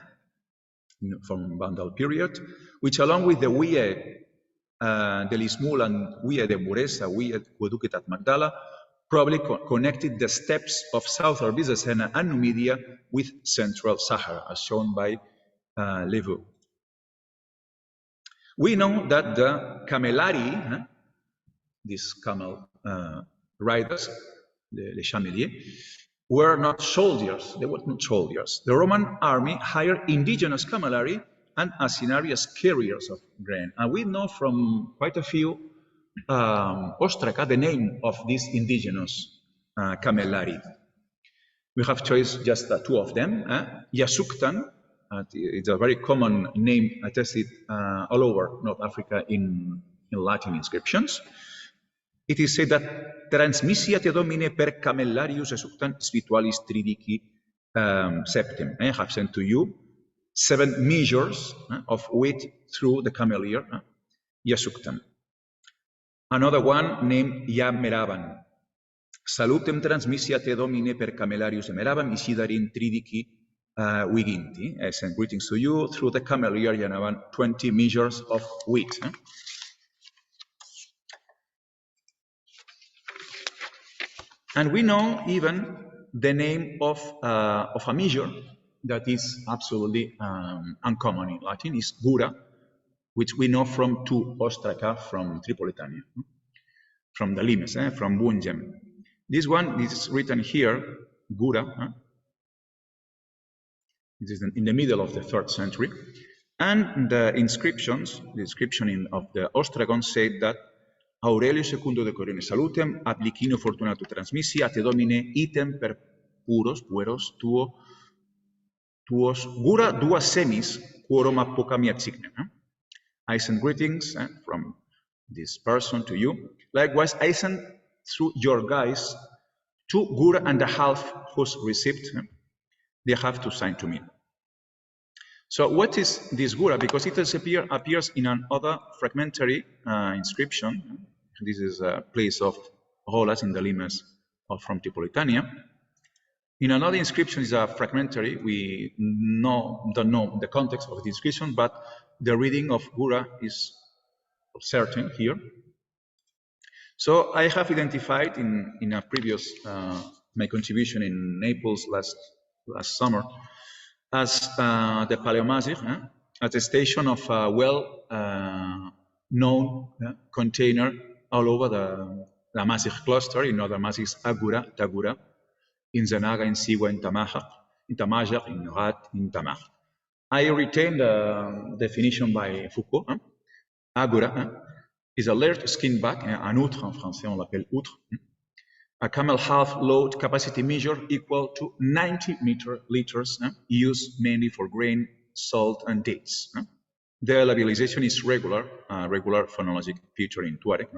from Vandal period, which along with the Via de l'Ismul and Via de Murcia, Via 𝗀𝗐𝗿 Magdala, probably connected the steppes of southern Byzacena and Numidia with central Sahara, as shown by Levaux. We know that the camellari, these camel riders, the chameliers, were not soldiers. They were not soldiers. The Roman army hired indigenous camellari and asinari as carriers of grain. And we know from quite a few ostraca the name of these indigenous camellari. We have chosen just 2 of them. Yasuctan, it's a very common name attested all over North Africa in Latin inscriptions. It is said that transmissia te domine per camellarius esuctan spiritualis tridici septem. I have sent to you 7 measures of wheat through the camelier, Yasuctan. Another one named 𝗂𝗵𝗏𝗏. Salutem transmissia te domine per camellarius 𝗂𝗏𝗏 isidarin tridici viginti. I send greetings to you through the camelier 𝗂𝗏𝗏, 20 measures of wheat. And we know even the name of a measure that is absolutely uncommon in Latin, is gura, which we know from 2 ostraca from Tripolitania, from the limes, from Bungem. This one is written here, gura. It is in the middle of the 3rd century. And the inscriptions, the inscription of the ostragon said that Aurelio II de Corone salutem, ad licino fortunato transmissi, a te domine item per pueros tuos gura 2 semis, 𝗁𝗴𝘀𝗶𝗃. I send greetings from this person to you. Likewise, I send through your guys 2 gura and a half whose receipt they have to sign to me. So what is this gura? Because it appears in another fragmentary inscription. This is a place of Rolas in the limes from Tripolitania. In another inscription is a fragmentary. We don't know the context of the inscription, but the reading of gura is certain here. So I have identified in a previous, my contribution in Naples last summer, as the Paleomazigh, attestation of a well-known container all over the Amazigh cluster, in other Amazighs, Agura, Tagura, in Zenaga, in Sigua, in Tamazgha, in Rat, in Tamar. I retain the definition by Foucault. Agura is a large skin bag, un outre en français on l'appelle outre, a camel half load capacity measure equal to 90 liters, used mainly for grain, salt, and dates. The labelization is regular phonologic feature in Tuareg.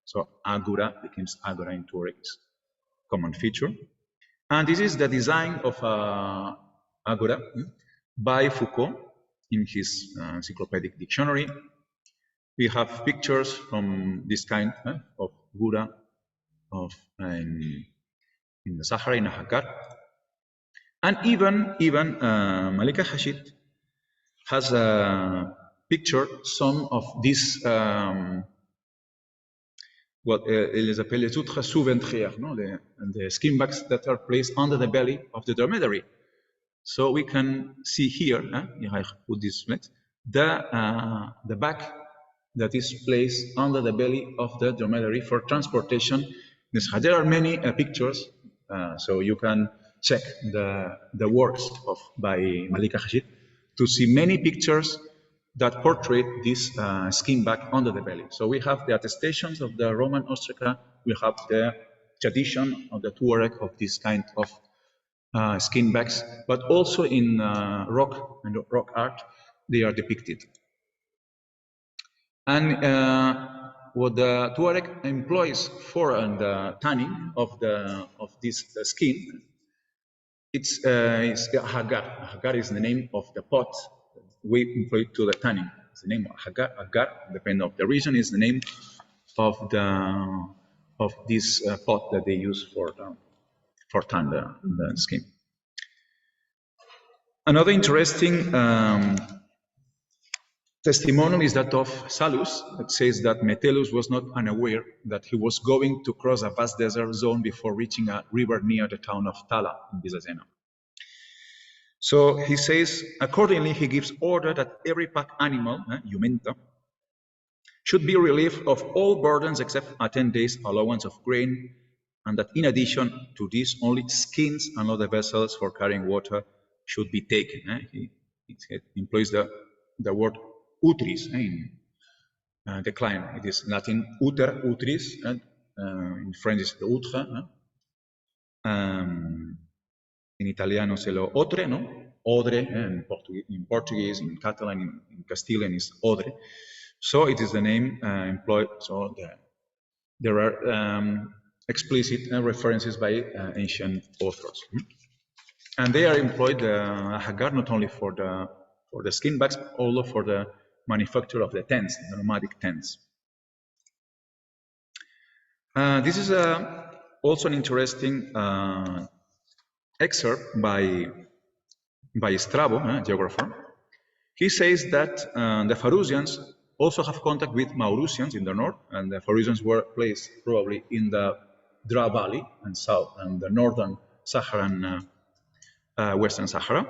So Agura becomes Agora in Tuareg, common feature. And this is the design of Agora by Foucault in his encyclopedic dictionary. We have pictures from this kind of Buddha in the Sahara, in Hawwāra. And even 𝗁𝗂𝗁𝗂𝗃 has pictured some of these what les appelle les autres sous-ventrières, no? the skin bags that are placed under the belly of the dromedary. So we can see here, I put this the bag that is placed under the belly of the dromedary for transportation. There are many pictures, so you can check the works by 𝗁𝗂𝗁𝗃 to see many pictures that portray this skin bag under the belly. So we have the attestations of the Roman ostraca, we have the tradition of the Tuareg of this kind of skin bags, but also in rock art, they are depicted. And what the Tuareg employs for the tanning of this skin, it's 𝗁𝗃𝗁𝗃. 𝗁𝗃𝗁 is the name of the pot we employ to the tanning. It's the name of 𝗁𝗃𝗁𝗃, depending on the region, is the name of this pot that they use for tan the skin. Another interesting testimonial is that of Salus, that says that Metellus was not unaware that he was going to cross a vast desert zone before reaching a river near the town of Tala in Byzacena. So he says, accordingly, he gives order that every pack animal, jumenta, should be relieved of all burdens except a 10 days allowance of grain, and that in addition to this, only skins and other vessels for carrying water should be taken. He employs the word utris in decline. It is Latin uter, utris, and in French it's the outre. In Italiano c'est lo odre, no? Odre, in Portuguese, in Catalan, in Castilian is odre. So it is the name employed. So there are explicit references by ancient authors, and they are employed 𝗁𝗃𝗁𝗃 not only for the skin bags, but also for the manufacture of the tents, the nomadic tents. This is also an interesting excerpt by Strabo, geographer. He says that the Pharusians also have contact with Maurusians in the north, and the Pharusians were placed probably in the Dra Valley and south and the northern Saharan, Western Sahara.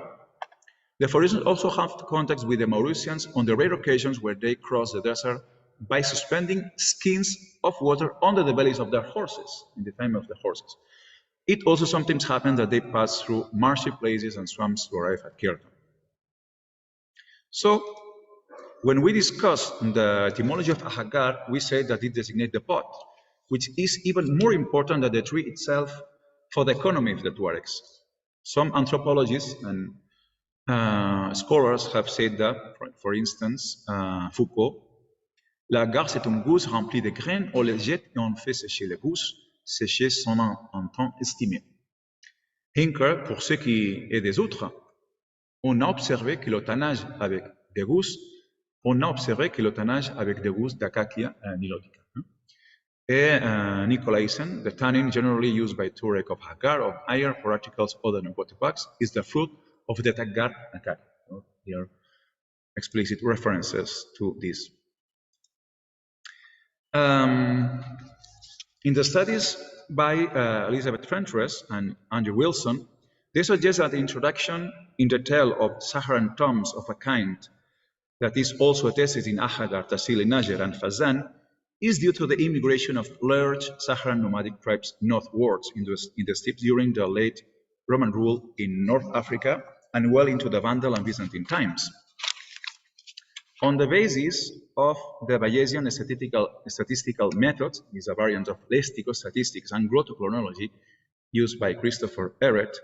The Pharusians also have contacts with the Maurusians on the rare occasions where they cross the desert by suspending skins of water under the bellies of their horses in the time of the horses. It also sometimes happens that they pass through marshy places and swamps to arrive at 𝗀𝗄𝗁𝗃. So, when we discuss the etymology of 𝗁𝗃𝗁𝗃, we say that it designates the pot, which is even more important than the tree itself for the economy of the Tuaregs. Some anthropologists and scholars have said that, for instance, Foucault, la gare c'est une gousse remplie de graines, on les jette et on fait sécher les gousses, sécher son un temps estimé. Xúquer, pour ce qui est des autres, on a observé que le tannage avec des gousses, d'Acacia nilotica. Et Nicolaisen, the tannin generally used by Tuareg of 𝗁𝗃𝗁𝗃 of iron for articles other than water bags is the fruit of the Taggar Acacia. There are explicit references to this. In the studies by Elizabeth Fentress and Andrew Wilson, they suggest that the introduction in detail of Saharan tombs of a kind that is also attested in Ahaggar, Tassili, Najer, and Fazan is due to the immigration of large Saharan nomadic tribes northwards in the steppes during the late Roman rule in North Africa and well into the Vandal and Byzantine times. On the basis of the Bayesian statistical methods, is a variant of lexicostatistics and glottochronology used by Christopher Ehret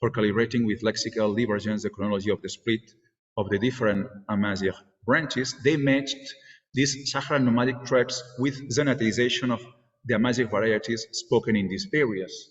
for calibrating with lexical divergence the chronology of the split of the different Amazigh branches, they matched these Saharan nomadic tribes with zenatization of the Amazigh varieties spoken in these areas.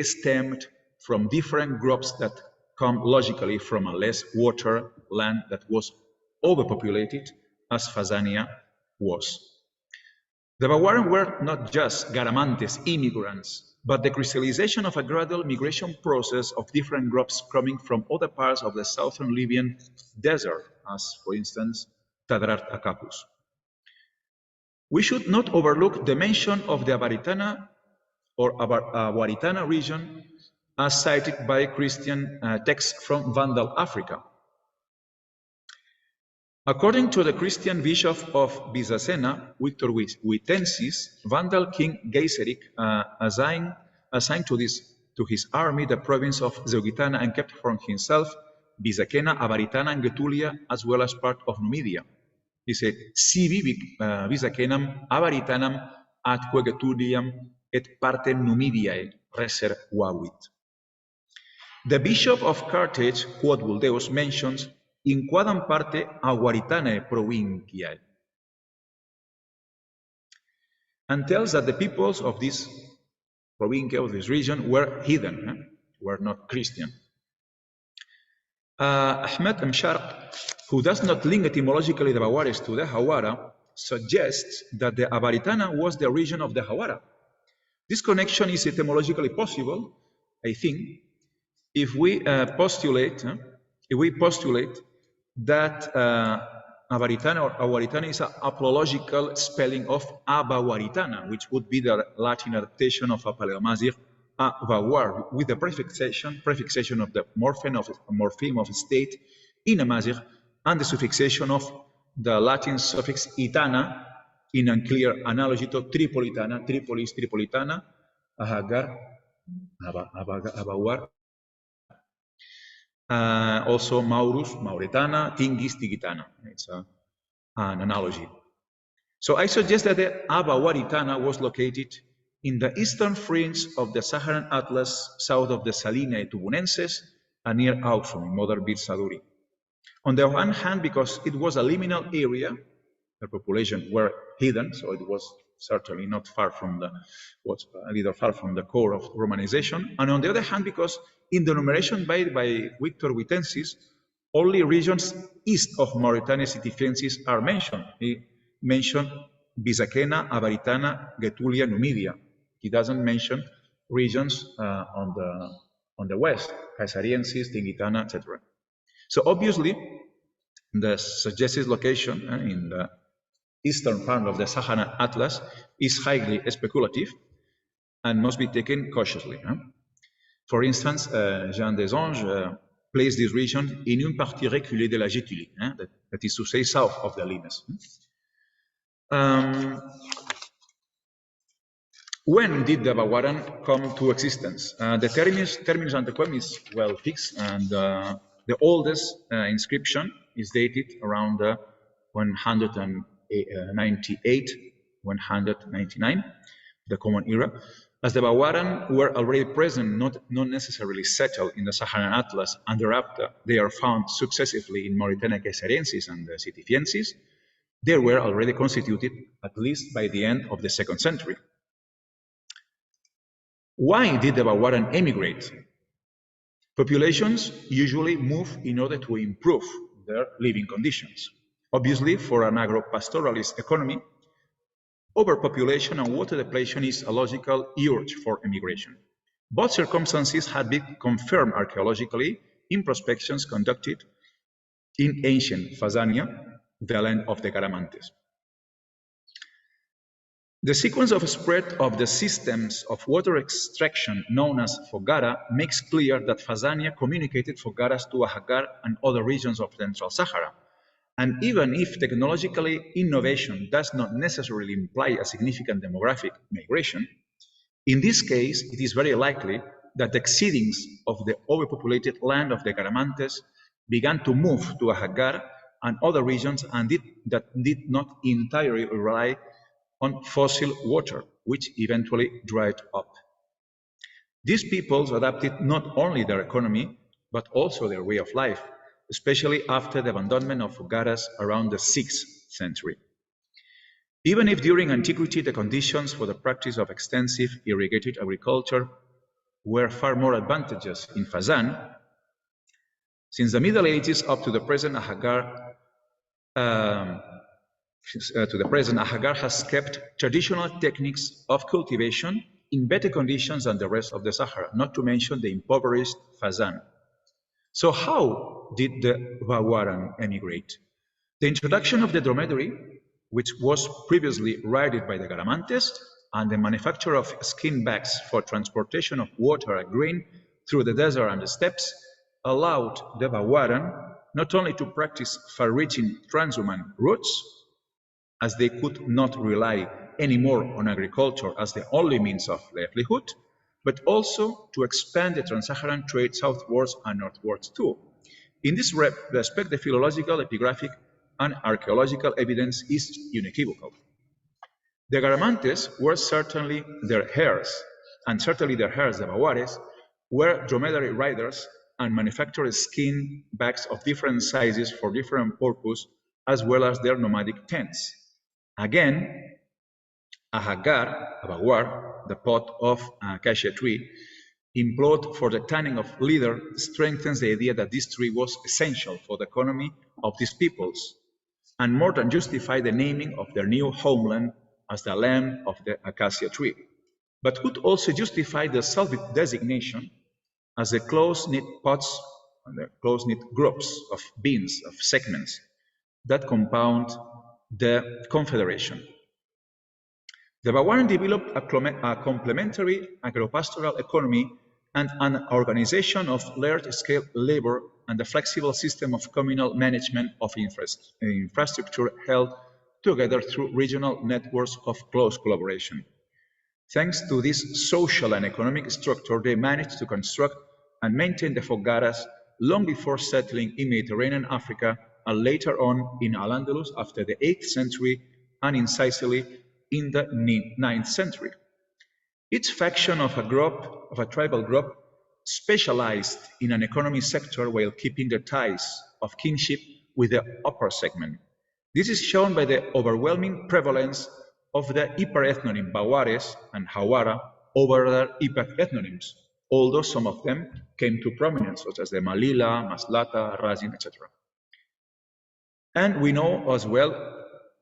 they stemmed from different groups that come logically from a less water land that was overpopulated, as Fazania was. The Bawaran were not just Garamantes, immigrants, but the crystallization of a gradual migration process of different groups coming from other parts of the southern Libyan desert, as, for instance, 𝗪𝗏𝗃. We should not overlook the mention of the Abaritana or Awaritana region as cited by Christian texts from Vandal Africa. According to the Christian bishop of Byzacena, 𝗀𝗏𝗏𝗰𝗏, Vandal king 𝗀𝗁𝗃 assigned to his army the province of Zeugitana and kept for himself Byzacena, Abaritana, and Getulia, as well as part of Numidia. He said, Si vivic Byzacenam, Abaritanam, atque Getuliam, et partem Numidiae reservavit. The bishop of Carthage, 𝗁𝗏𝗏𝗏, mentions in quadam parte Awaritanae provinciae, and tells that the peoples of this provincia, of this region, were heathen, were not Christian. 𝗂𝗁𝗃 Šarq, who does not link etymologically the Bawares to the hawwāra, suggests that the Abaritana was the region of the hawwāra. This connection is etymologically possible, I think, if we postulate that Abaritana or Awaritana is a philological spelling of Abawaritana, which would be the Latin adaptation of a Amazigh, 𝗂𝗏𝗀𝗀𝗀, with the prefixation of the morpheme of state in Amazigh, and the suffixation of the Latin suffix itana in unclear analogy to Tripolitana, Tripolis, Tripolitana, Ahagar, Abawar, also Maurus, Mauretana, Tingis, Tigitana. It's an analogy. So I suggest that the Abawaritana was located in the eastern fringe of the Saharan Atlas, south of the Salinae Tubunenses, and near Auxum, modern Bir-Saduri. On the one hand, because it was a liminal area, the population were hidden, so it was certainly not far from the core of Romanization. And on the other hand, because in the enumeration by 𝗀𝗏𝗏𝗏𝗏, only regions east of Mauritania Citiphensis are mentioned. He mentioned Byzacena, Abaritana, Getulia, Numidia. He doesn't mention regions on the west, Caesariensis, Tingitana, etc. So obviously, the suggested location in the eastern part of the Saharan Atlas is highly speculative and must be taken cautiously. For instance, Jean Desanges placed this region in une partie reculée de la Getulie, that is to say, south of the Limes. When did the Bawaran come to existence? The terminus antequem is well fixed, and the oldest inscription is dated around 198, 199, the Common Era, as the Bawaran were already present, not necessarily settled in the Saharan Atlas, and thereafter they are found successively in Mauritania Caesariensis and the Citiphensis. They were already constituted, at least by the end of the 2nd century. Why did the Bawaran emigrate? Populations usually move in order to improve their living conditions. Obviously, for an agro-pastoralist economy, overpopulation and water depletion is a logical urge for emigration. Both circumstances had been confirmed archaeologically in prospections conducted in ancient Phazania, the land of the Garamantes. The sequence of spread of the systems of water extraction known as hawwāra makes clear that Phazania communicated hawwāras to Ahagar and other regions of Central Sahara. And even if technologically innovation does not necessarily imply a significant demographic migration, in this case, it is very likely that the exceedings of the overpopulated land of the Garamantes began to move to Ahagar and other regions and that did not entirely rely on fossil water, which eventually dried up. These peoples adapted not only their economy, but also their way of life, especially after the abandonment of hawwāras around the 6th century. Even if during antiquity the conditions for the practice of extensive irrigated agriculture were far more advantageous in Phazan, since the Middle Ages up to the present, Ahagar to the present, Ahaggar has kept traditional techniques of cultivation in better conditions than the rest of the Sahara, not to mention the impoverished Fazan. So how did the 𝗲𝗏 emigrate? The introduction of the dromedary, which was previously ridden by the Garamantes, and the manufacture of skin bags for transportation of water and grain through the desert and the steppes, allowed the 𝗲𝗏 not only to practice far-reaching transhumant routes, as they could not rely anymore on agriculture as the only means of livelihood, but also to expand the trans-Saharan trade southwards and northwards too. In this respect, the philological, epigraphic, and archaeological evidence is unequivocal. The Garamantes were certainly their heirs, and certainly their heirs, the 𝗲𝗏ares, were dromedary riders and manufactured skin bags of different sizes for different purposes, as well as their nomadic tents. Again, Ahaggar, 𝗲𝗏, the pot of acacia tree, employed for the tanning of leather, strengthens the idea that this tree was essential for the economy of these peoples, and more than justify the naming of their new homeland as the land of the acacia tree, but could also justify the self-designation as the close-knit pots and the close-knit groups of beans, of segments, that compound the confederation. The 𝗲𝗏 developed a complementary agro-pastoral economy and an organization of large-scale labor and a flexible system of communal management of infrastructure held together through regional networks of close collaboration. Thanks to this social and economic structure, they managed to construct and maintain the hawwāras long before settling in Mediterranean Africa and later on in Al-Andalus after the 8th century and in Sicily in the 9th century. Each faction of a tribal group specialized in an economy sector while keeping the ties of kinship with the upper segment. This is shown by the overwhelming prevalence of the 𝗂𝗏 ethnonym 𝗲𝗏ares and hawwāra over their 𝗂𝗏 ethnonyms, although some of them came to prominence, such as the Malila, Maslata, Razin, etc. And we know as well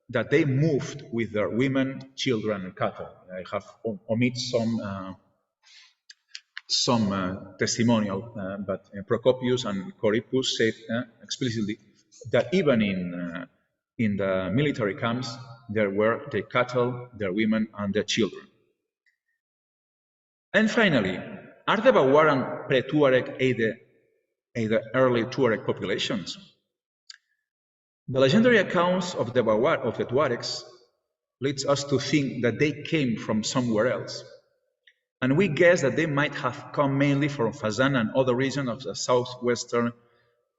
that they moved with their women, children, and cattle. I have omitted some testimonial, but Procopius and 𝗁𝗁𝗁𝗁 said explicitly that even in the military camps, there were the cattle, their women, and their children. And finally, are the 𝗲𝗏 and pre-Tuareg the early Tuareg populations? The legendary accounts of the 𝗲𝗏 of the Tuaregs leads us to think that they came from somewhere else. And we guess that they might have come mainly from Fazan and other regions of the southwestern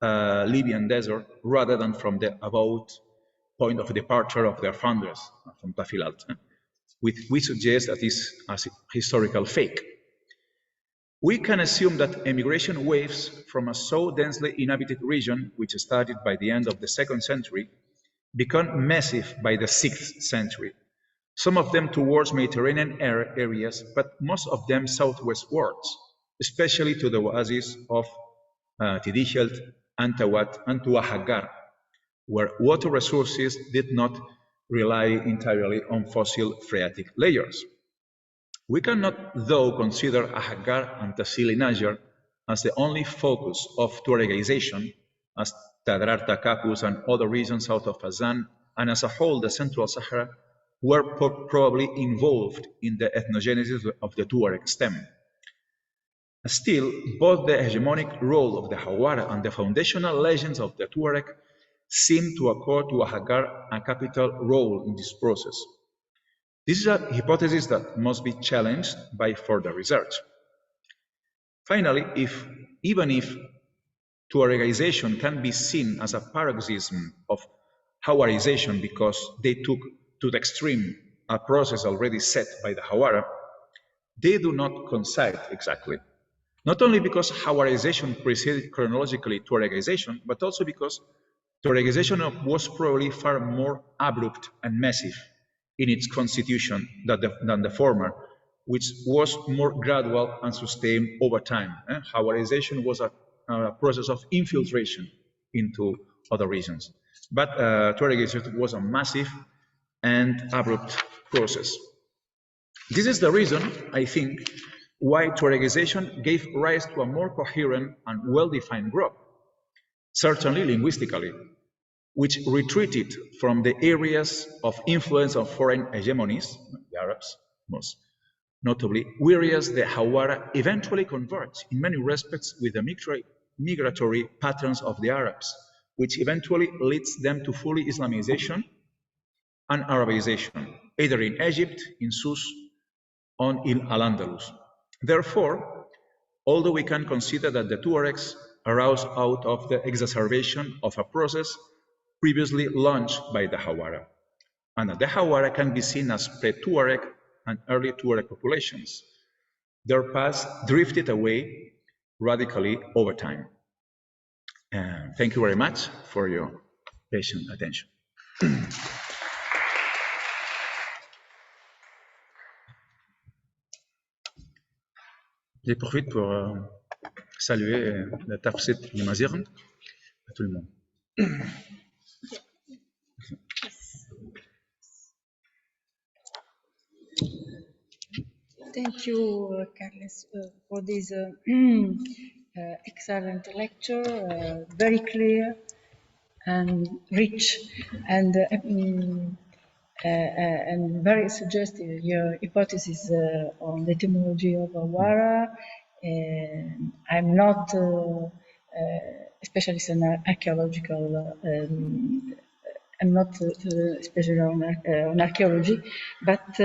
Libyan desert, rather than from the abode point of departure of their founders, from Tafilat, which we suggest that is a historical fake. We can assume that emigration waves from a so densely inhabited region, which started by the end of the 2nd century, become massive by the 6th century. Some of them towards Mediterranean areas, but most of them southwestwards, especially to the oases of 𝗁𝗐𝗏 and Tawat and to Ahaggar, where water resources did not rely entirely on fossil phreatic layers. We cannot, though, consider Ahaggar and Tasil in Ager as the only focus of Tuaregization, as Tadrar, Capus, and other regions south of Fazan, and as a whole the Central Sahara, were probably involved in the ethnogenesis of the Tuareg stem. Still, both the hegemonic role of the hawwāra and the foundational legends of the Tuareg seem to accord to Ahaggar a capital role in this process. This is a hypothesis that must be challenged by further research. Finally, even if Tuaregization can be seen as a paroxysm of hawwārization because they took to the extreme a process already set by the hawwāra, they do not coincide exactly. Not only because hawwārization preceded chronologically Tuaregization, but also because Tuaregization was probably far more abrupt and massive in its constitution than the former, which was more gradual and sustained over time. Hawwārization was a process of infiltration into other regions. But Tuaregization was a massive and abrupt process. This is the reason, I think, why Tuaregization gave rise to a more coherent and well-defined group, certainly linguistically, which retreated from the areas of influence of foreign hegemonies, the Arabs most notably, whereas the hawwāra eventually converged in many respects with the migratory patterns of the Arabs, which eventually leads them to fully Islamization and Arabization, either in Egypt, in Sus, or in Al-Andalus. Therefore, although we can consider that the Tuaregs arose out of the exacerbation of a process previously launched by the hawwāra, and that the hawwāra can be seen as pre-Tuareg and early Tuareg populations, their past drifted away radically over time. Thank you very much for your patient attention. Je profite pour saluer le tafsir du Amazigh à tout le monde. Thank you, Carles, for this excellent lecture, very clear and rich, and very suggestive. Your hypothesis on the etymology of hawwāra. I'm not a specialist in archaeological. I'm not specialist on archaeology, but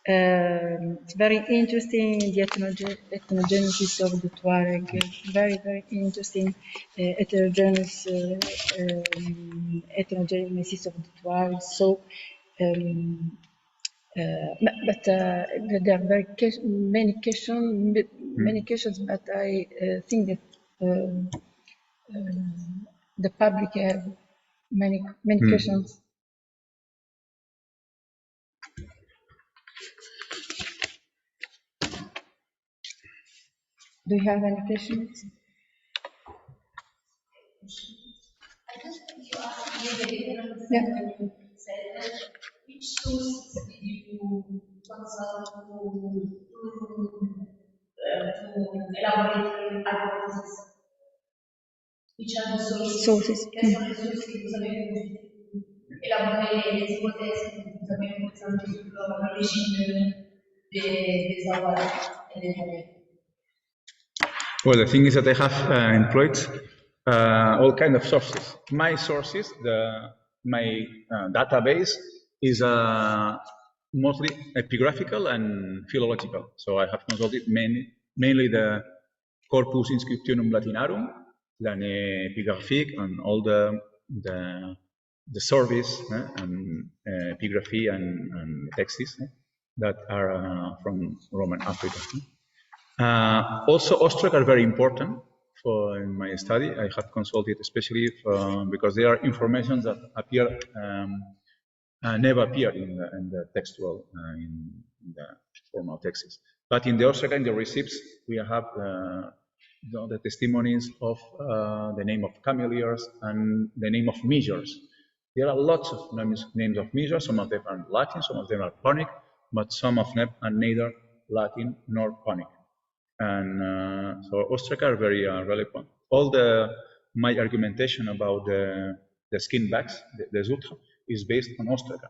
it's very interesting, the ethnogenesis of the Tuareg, very, very interesting ethnogenesis of the Tuareg. So, but there are very many questions, but I think that the public have many questions. Do you have any questions? Yeah. Which sources did you consult to elaborate your hypothesis? Which are the sources? Quelles sont les sources que vous avez pour élaborer les hypothèses que vous avez présentées sur l'origine des hawwāra et des hawwāra? Well, the thing is that I have employed all kinds of sources. My sources, my database is mostly epigraphical and philological. So I have consulted mainly the corpus inscriptionum latinarum, the epigraphic, and all the service and epigraphy and texts that are from Roman Africa. Also, Ostrog are very important in my study. I have consulted especially because there are information that appear never appeared in the textual, in the formal texts. But in the Ostrog and the receipts, we have the testimonies of the name of cameliers and the name of measures. There are lots of names of measures. Some of them are Latin, some of them are Punic, but some of them are neither Latin nor Punic. And so Ostrog are very relevant. All my argumentation about the skin bags, the 𝗁𝗏, is based on Ostrog.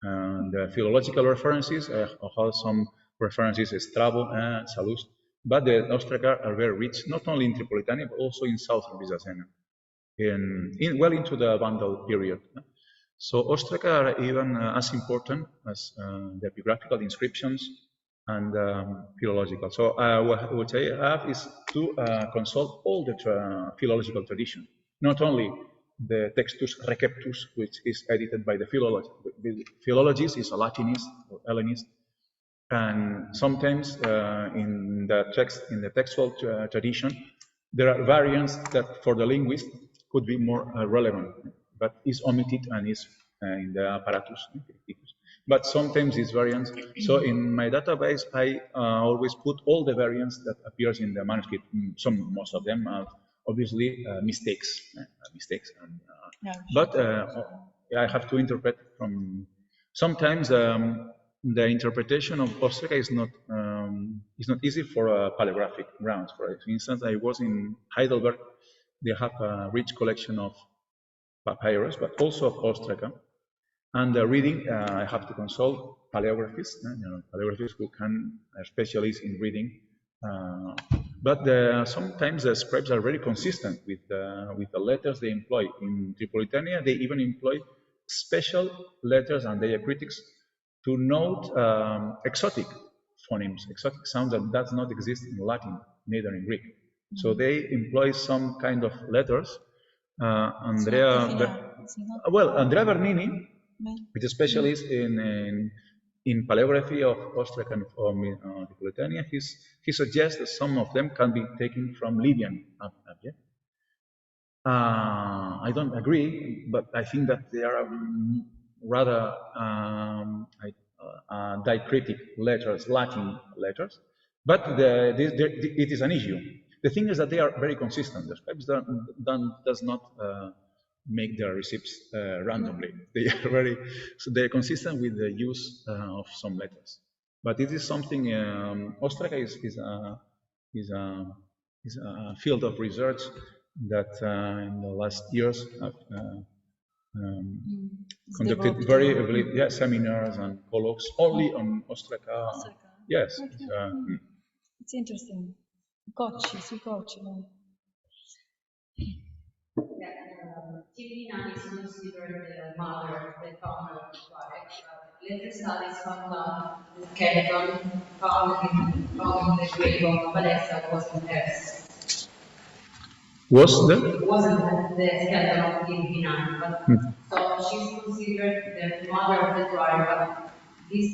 The philological references have some references, Strabo and Sallust, but the Ostrog are very rich, not only in Tripolitania, but also in southern Byzacena, well into the Vandal period. So Ostrog are even as important as the epigraphical inscriptions and philological. So what I have is to consult all the philological tradition, not only the Textus Receptus, which is edited by the philologist. The philologist is a Latinist or Hellenist, and sometimes in the textual tradition, there are variants that for the linguist could be more relevant, but is omitted and is in the apparatus. But sometimes it's variants. So in my database, I always put all the variants that appears in the manuscript. Most of them are obviously mistakes. But I have to interpret from sometimes the interpretation of ostraca is not easy for paleographic grounds. For instance, I was in Heidelberg. They have a rich collection of papyrus, but also of ostraca. And the reading, I have to consult paleographists, paleographists who are specialists in reading. But sometimes the scribes are very consistent with the letters they employ. In Tripolitania, they even employ special letters and diacritics to note exotic phonemes, exotic sounds that does not exist in Latin, neither in Greek. So they employ some kind of letters. Andrea Bernini, with a specialist in paleography of Ostraca from Tripolitania, he suggests that some of them can be taken from Libyan objects. I don't agree, but I think that they are rather diacritic letters, Latin letters. But it is an issue. The thing is that they are very consistent. The scribes does not make their receipts randomly. They are they're consistent with the use of some letters. But it is something. Ostraca is a field of research that in the last years have conducted very seminars and colloques only on ostraca. Yes, it's interesting. 𝗁𝗁𝗁𝗁𝗁. 𝗁𝗁𝗁𝗁 is considered the mother, the founder of Tuareg. Later studies found out the skeleton found in the grave of 𝗂𝗿𝗀𝗀𝗿𝗆 wasn't theirs. Wasn't the skeleton of 𝗂𝗁𝗁, but so she's considered the mother of the Tuareg. But this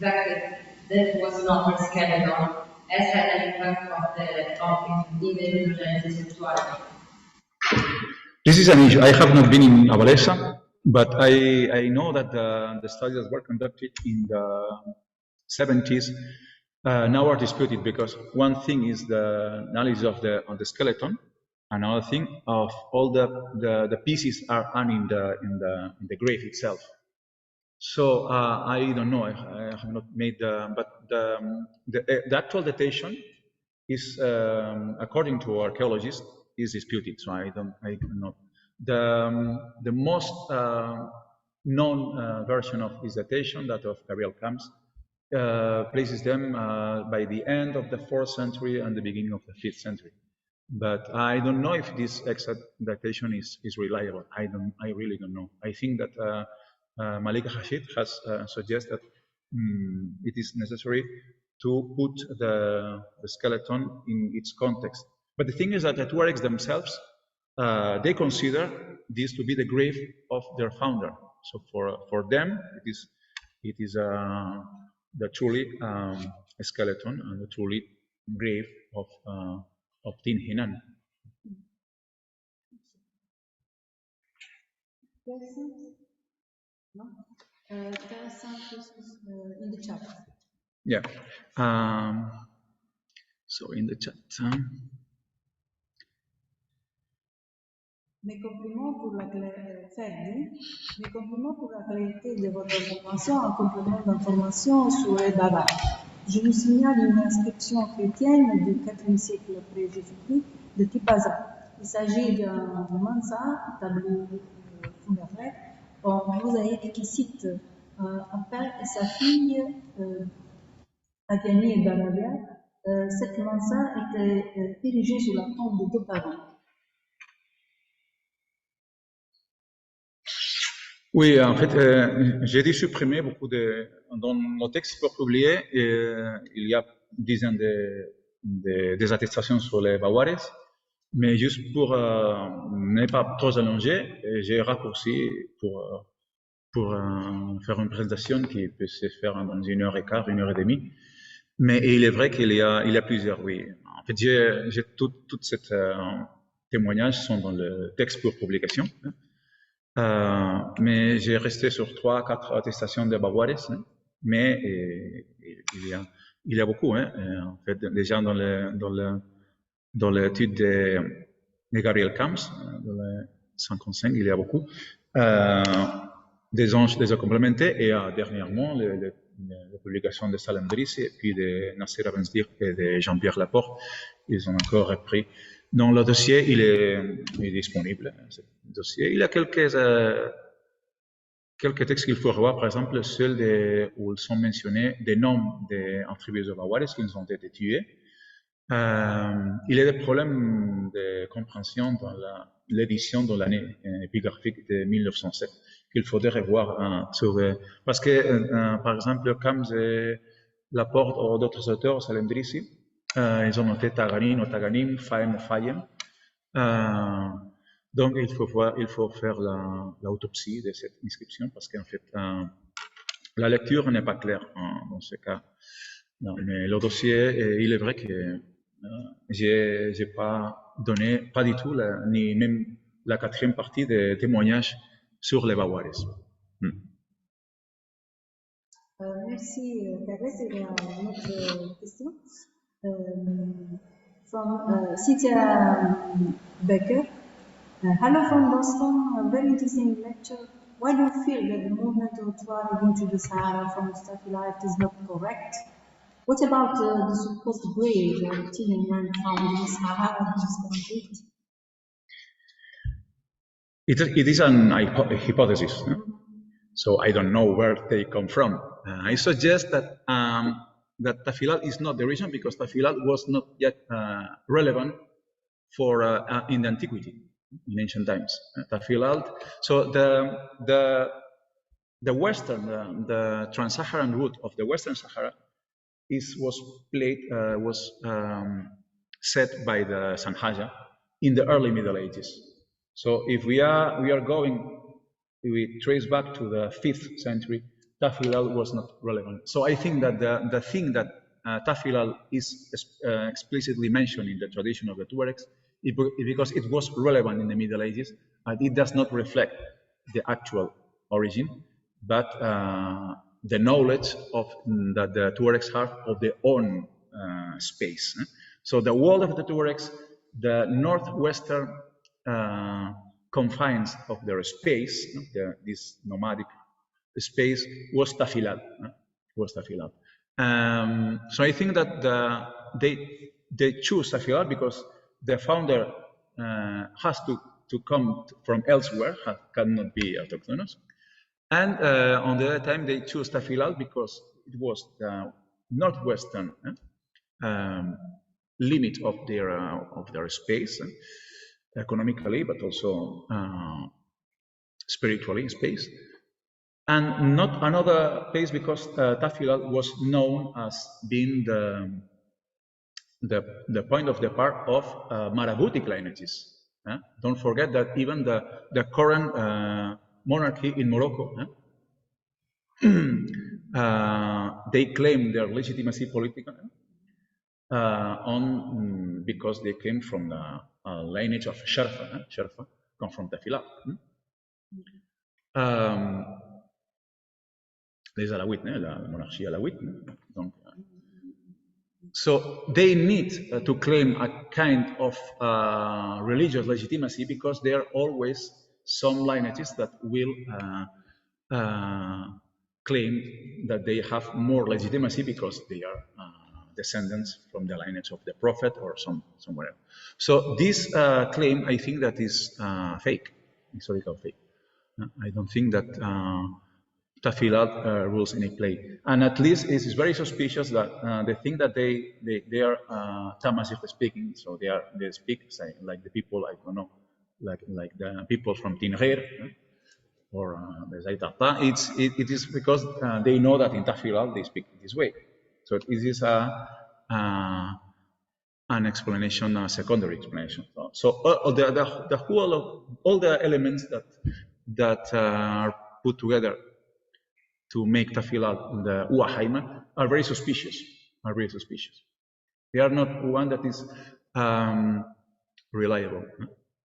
that was not her skeleton has had an impact in the ethnogenesis of Tuareg. This is an issue. I have not been in 𝗂𝗂𝗁𝗁, but I know that the studies that were conducted in the 70s now are disputed, because one thing is the analysis of the skeleton, another thing of all the pieces are in the grave itself. So I don't know. I have not made but the actual datation is, according to archaeologists, is disputed. So I cannot. The most known version of this datation, that of 𝗂𝗂𝗁𝗂𝗂, places them by the end of the 4th century and the beginning of the 5th century. But I don't know if this exact datation is reliable. I really don't know. I think that 𝗁𝗂𝗁𝗂𝗂 has suggested that it is necessary to put the skeleton in its context. But the thing is that the Tuaregs themselves, they consider this to be the grave of their founder. So for them, it is the truly a skeleton and the truly grave of 𝗁𝗁𝗁𝗁. No? There are some questions in the chat. Yeah. So in the chat. Mes compliments pour la clarté de votre information en complément d'informations sur les barbares. Je vous signale une inscription chrétienne du 4e siècle après Jésus-Christ de Tamazgha. Il s'agit d'un mansard, tableau fondateur, en mosaïque qui cite un père et sa fille Adjani et Barabia. Cette mansard était érigée sur la tombe de deux parents. Oui, en fait, j'ai dû supprimer beaucoup dans nos textes pour publier, il y a une dizaine des attestations sur les 𝗂𝗏𝗏, mais juste pour ne pas trop allonger, j'ai raccourci pour faire une présentation qui peut se faire dans 1h15, 1h30. Mais il est vrai qu'il y a plusieurs, oui. En fait, j'ai toutes ces témoignages sont dans le texte pour publication. Mais j'ai resté sur 3-4 attestations de 𝗂𝗏𝗏, mais il y a beaucoup, hein. En fait, déjà dans l'étude de Gabriel Camps, dans le 55, il y a beaucoup. des anges les a complémentés, et dernièrement, les publications de 𝗀𝗏𝗏 et puis de Nasser Amazigh et de Jean-Pierre Laporte, ils ont encore repris. Dans le dossier, il est disponible, ce dossier. Il y a quelques textes qu'il faut revoir, par exemple, ceux où ils sont mentionnés des noms des tribus de 𝗲𝗏𝗏 qui ont été tués. Il y a des problèmes de compréhension dans l'édition de l'année épigraphique de 1907 qu'il faudrait revoir parce que, par exemple, comme Laporte ou d'autres auteurs, 𝗀𝗏𝗏, ils ont noté Taganin ou Taganim, 𝗂𝗏𝗀𝗂𝗂𝗏. Donc, il faut faire l'autopsie de cette inscription parce qu'en fait, la lecture n'est pas claire dans ce cas. Non, mais le dossier, il est vrai que j'ai pas donné, pas du tout, ni même la quatrième partie des témoignages sur les 𝗲𝗏𝗏𝗏. Merci, Carles. Il y a une autre question. From Cynthia Becker. Hello from Boston. A very interesting lecture. Why do you feel that the movement of Tuareg into the Sahara from Staphylites is not correct? What about the supposed graves or reptilian man found in the Sahara, which is complete? It is an hypothesis, no? So I don't know where they come from. I suggest that 𝗲𝗏𝗏𝗏 is not the reason because 𝗲𝗏𝗏 was not yet relevant for in the antiquity, in ancient times. 𝗲𝗏𝗏. So the western, the trans-Saharan route of the Western Sahara was set by the Sanhaja in the early Middle Ages. So if we trace back to the 5th century, 𝗲𝗏𝗏𝗏 was not relevant. So I think that the thing that 𝗲𝗏𝗏𝗏 is explicitly mentioned in the tradition of the Tuaregs is because it was relevant in the Middle Ages, and it does not reflect the actual origin, but the knowledge that the Tuaregs have of their own space. So the world of the Tuaregs, the northwestern confines of their space, this nomadic space, was 𝗲𝗏𝗏𝗏. So I think that they choose 𝗲𝗏𝗏𝗏 because the founder has to come from elsewhere, cannot be autochthonous. And on the other time, they choose 𝗲𝗏𝗏𝗏 because it was the northwestern limit of their space, economically, but also spiritually space. And not another place because 𝗲𝗏𝗏𝗏 was known as being the point of depart of Maraboutic lineages. Don't forget that even the current monarchy in Morocco, they claim their legitimacy political because they came from the lineage of 𝗁𝗏𝗏. 𝗁𝗏𝗏 come from 𝗲𝗏𝗏𝗏. Les Alaouites, la monarchie Alaouite. Donc, so they need to claim a kind of religious legitimacy because there are always some lineages that will claim that they have more legitimacy because they are descendants from the lineage of the prophet or somewhere else. So this claim, I think that is fake, historical fake. I don't think that 𝗲𝗏𝗏𝗏𝗏 rules any play. And at least it is very suspicious that they think that they are Tamazgh speaking, so they speak like the people, I don't know, like the people from Tinghir or the Zaytata. It is because they know that in 𝗲𝗏𝗏𝗏 they speak this way. So it is an explanation, a secondary explanation. So all the elements that are put together to make 𝗲𝗏𝗏𝗏 the 𝗂𝗏𝗏𝗏 are very suspicious. They are not one that is reliable.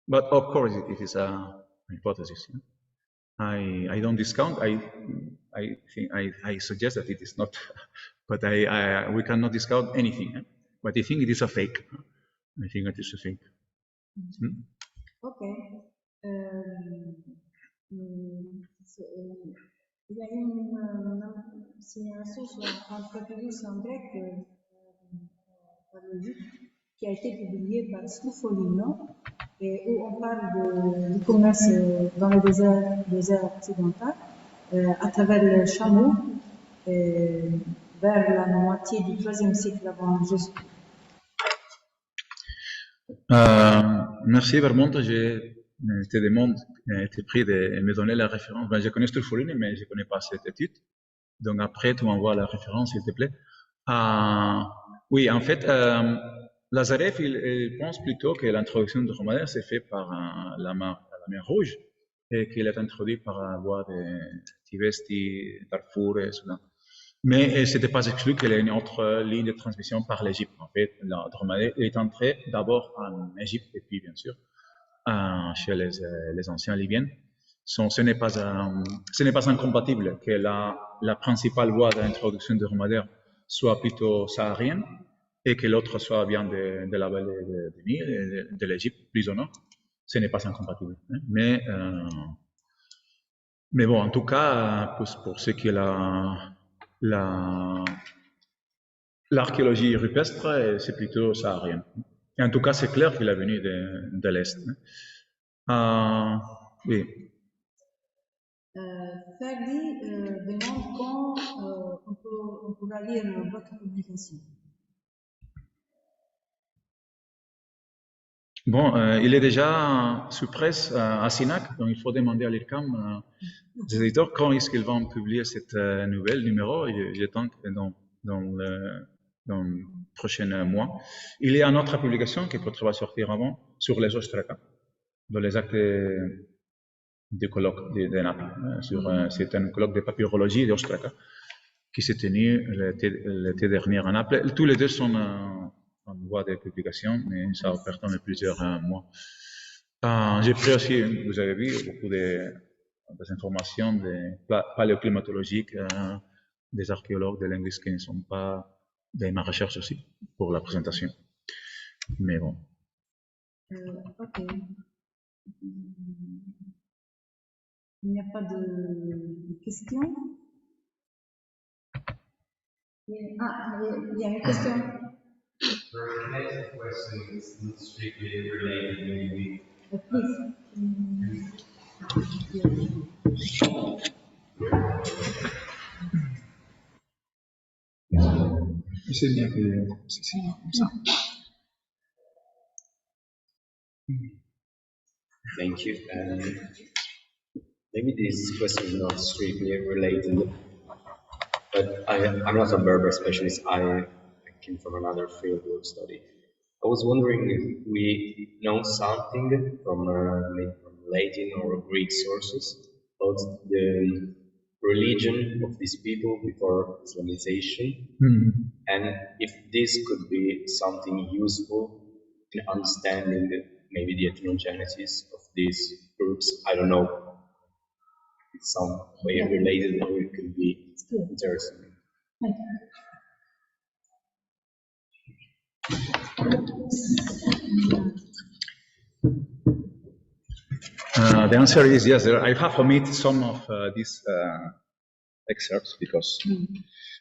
But of course, it is a hypothesis. I don't discount. I suggest that it is not, but we cannot discount anything. But I think it is a fake. I think it is a fake. Okay. Il y a une signalation sur un papyrus en grec qui a été publié par 𝗀𝗏𝗏 et où on parle du commerce dans le désert occidental à travers le chameau vers la moitié du 3e siècle avant Jésus. Merci Vermonte, je te demande, t'es pris de me donner la référence. Ben, je connais 𝗀𝗏𝗏, mais je ne connais pas cette étude. Donc après, tu m'envoies la référence, s'il te plaît. Oui, en fait, Lazarev, il pense plutôt que l'introduction de dromadaire s'est faite par la mer Rouge et qu'il est introduit par la voie de 𝗂𝗏𝗀𝗏, Darfour et Soudan. Mais ce n'était pas exclu qu'il y ait une autre ligne de transmission par l'Égypte. En fait, la dromadaire est entrée d'abord en Égypte et puis, bien sûr, chez les anciens Libyens. Ce n'est pas incompatible que la principale voie d'introduction de dromadaire soit plutôt saharienne et que l'autre soit bien de la vallée du Nil, de l'Égypte, plus au nord. Ce n'est pas incompatible. Hein. Mais bon, en tout cas, pour ce qui est l'archéologie rupestre, c'est plutôt saharien. Et en tout cas, c'est clair qu'il est venu de l'Est. Oui. Ferdi demande quand on pourra lire votre publication. Bon, il est déjà sous presse à Sinac, donc il faut demander à l'IRCAM, des éditeurs, quand est-ce qu'ils vont publier cette nouvelle numéro. J'attends dans le prochain mois. Il y a une autre publication qui peut-être va sortir avant sur les ostraca, dans les actes de colloque de Naples. C'est un colloque de papyrologie et d'ostraca qui s'est tenu l'été dernier à Naples. Tous les deux sont en voie de publication, mais ça va permettre plusieurs mois. J'ai pris aussi, vous avez vu, beaucoup des informations paléoclimatologiques, des archéologues, des linguistes qui ne sont pas de ma recherche aussi, pour la présentation. Mais bon. Ok. Il n'y a pas de questions? Il y a une question. The next question is not strictly related, maybe. Please. C'est bien que c'est comme ça. Thank you. Maybe this question is not strictly related, but I'm not a Berber specialist. I came from another field of study. I was wondering if we know something from Latin or Greek sources about the religion of these people before Islamization, and if this could be something useful in understanding maybe the ethnogenesis of these groups. I don't know. It's some way related, or it could be interesting. The answer is yes. I have omitted some of these excerpts because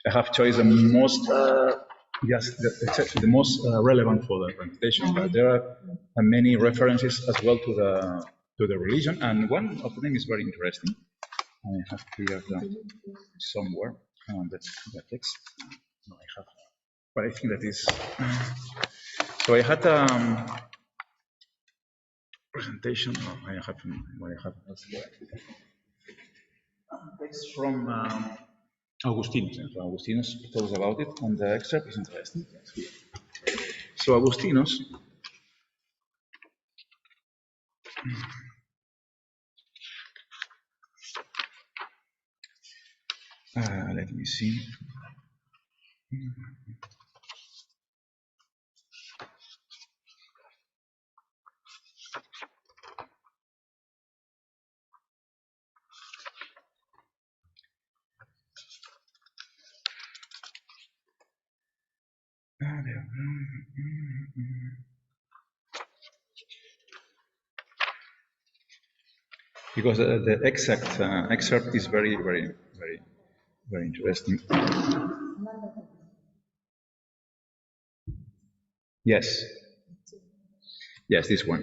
I have chosen the most, the most relevant for the presentation. But there are many references as well to the religion, and one of them is very interesting. I have here somewhere the text. No, I have, but I think that is. So I had presentation. I have text from Augustinus. So Augustinus talks about it, and the excerpt is interesting. So Augustinus. Let me see. because the exact excerpt is very interesting. Yes, this one.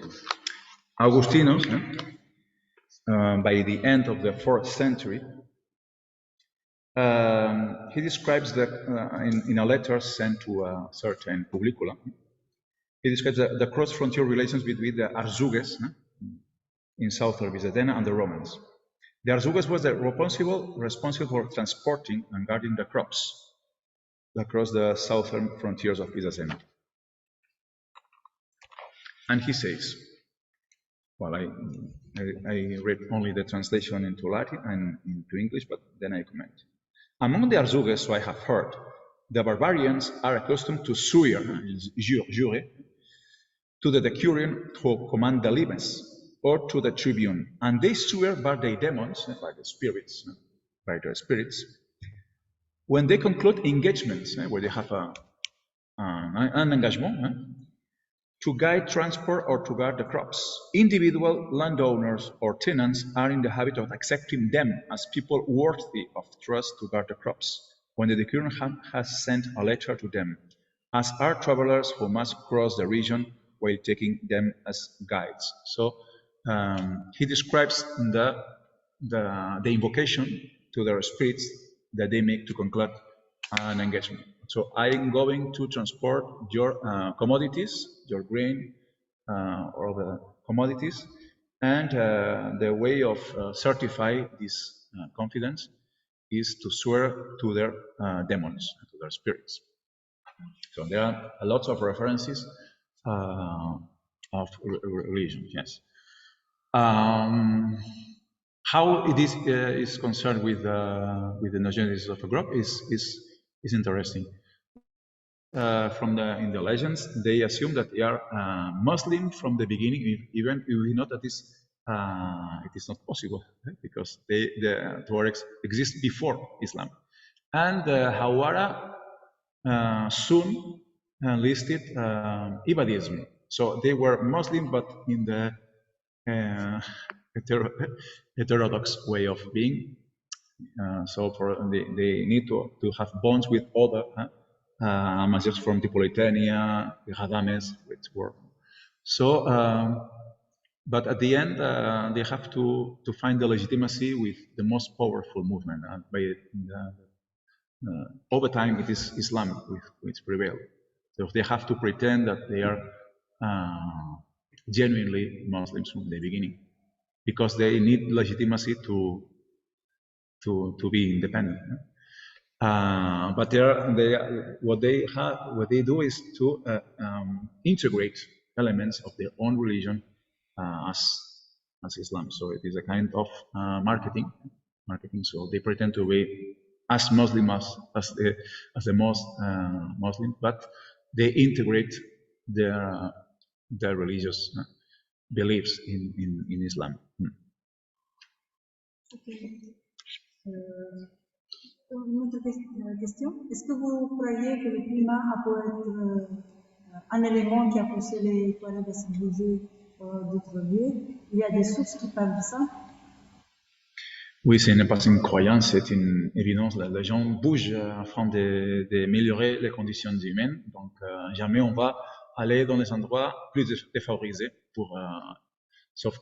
Augustinus, by the end of the 4th century, he describes that in a letter sent to a certain publicula, he describes the cross-frontier relations between the Arzugues in southern Byzantium and the Romans. The Arzugues was responsible for transporting and guarding the crops across the southern frontiers of Byzantium. And he says, well, I read only the translation into Latin and into English, but then I comment. Among the Arzugues, so I have heard, the barbarians are accustomed to swear, jurer, to the decurion who command the limes, or to the tribune, and they swear by the demons, by the spirits, by their spirits, when they conclude engagements, where they have an engagement, to guide transport or to guard the crops. Individual landowners or tenants are in the habit of accepting them as people worthy of trust to guard the crops, when the decurion has sent a letter to them, as are travelers who must cross the region while taking them as guides. So he describes the invocation to their spirits that they make to conclude an engagement. So I'm going to transport your commodities, your grain, or the commodities, and the way of certify this confidence is to swear to their demons, to their spirits. So there are lots of references of religion, yes. How it is concerned with the ethnogenesis of a group is interesting. In the legends, they assume that they are Muslim from the beginning, even if we know that it is not possible, right? Because the Tuaregs exist before Islam, and the hawwāra soon listed Ibadism. So they were Muslim, but in the heterodox way of being. So they need to have bonds with other Amazighs from the Polytania, the Ghadames, which were. So, but at the end, they have to find the legitimacy with the most powerful movement. Over time, it is Islam which prevails. So they have to pretend that they are genuinely Muslims from the beginning, because they need legitimacy to be independent. But what they do is to integrate elements of their own religion as Islam. So it is a kind of marketing. So they pretend to be as Muslim as the most Muslim, but they integrate their religious beliefs in Islam. Okay. Une autre question. Est-ce que vous croyez que le climat peut être un élément qui a poussé les Tuaregs à se bouger d'autres lieux? Il y a des sources qui parlent de ça? Oui, ce n'est pas une croyance, c'est une évidence. Les gens bougent afin d'améliorer les conditions humaines. Donc, jamais on va aller dans les endroits plus défavorisés, sauf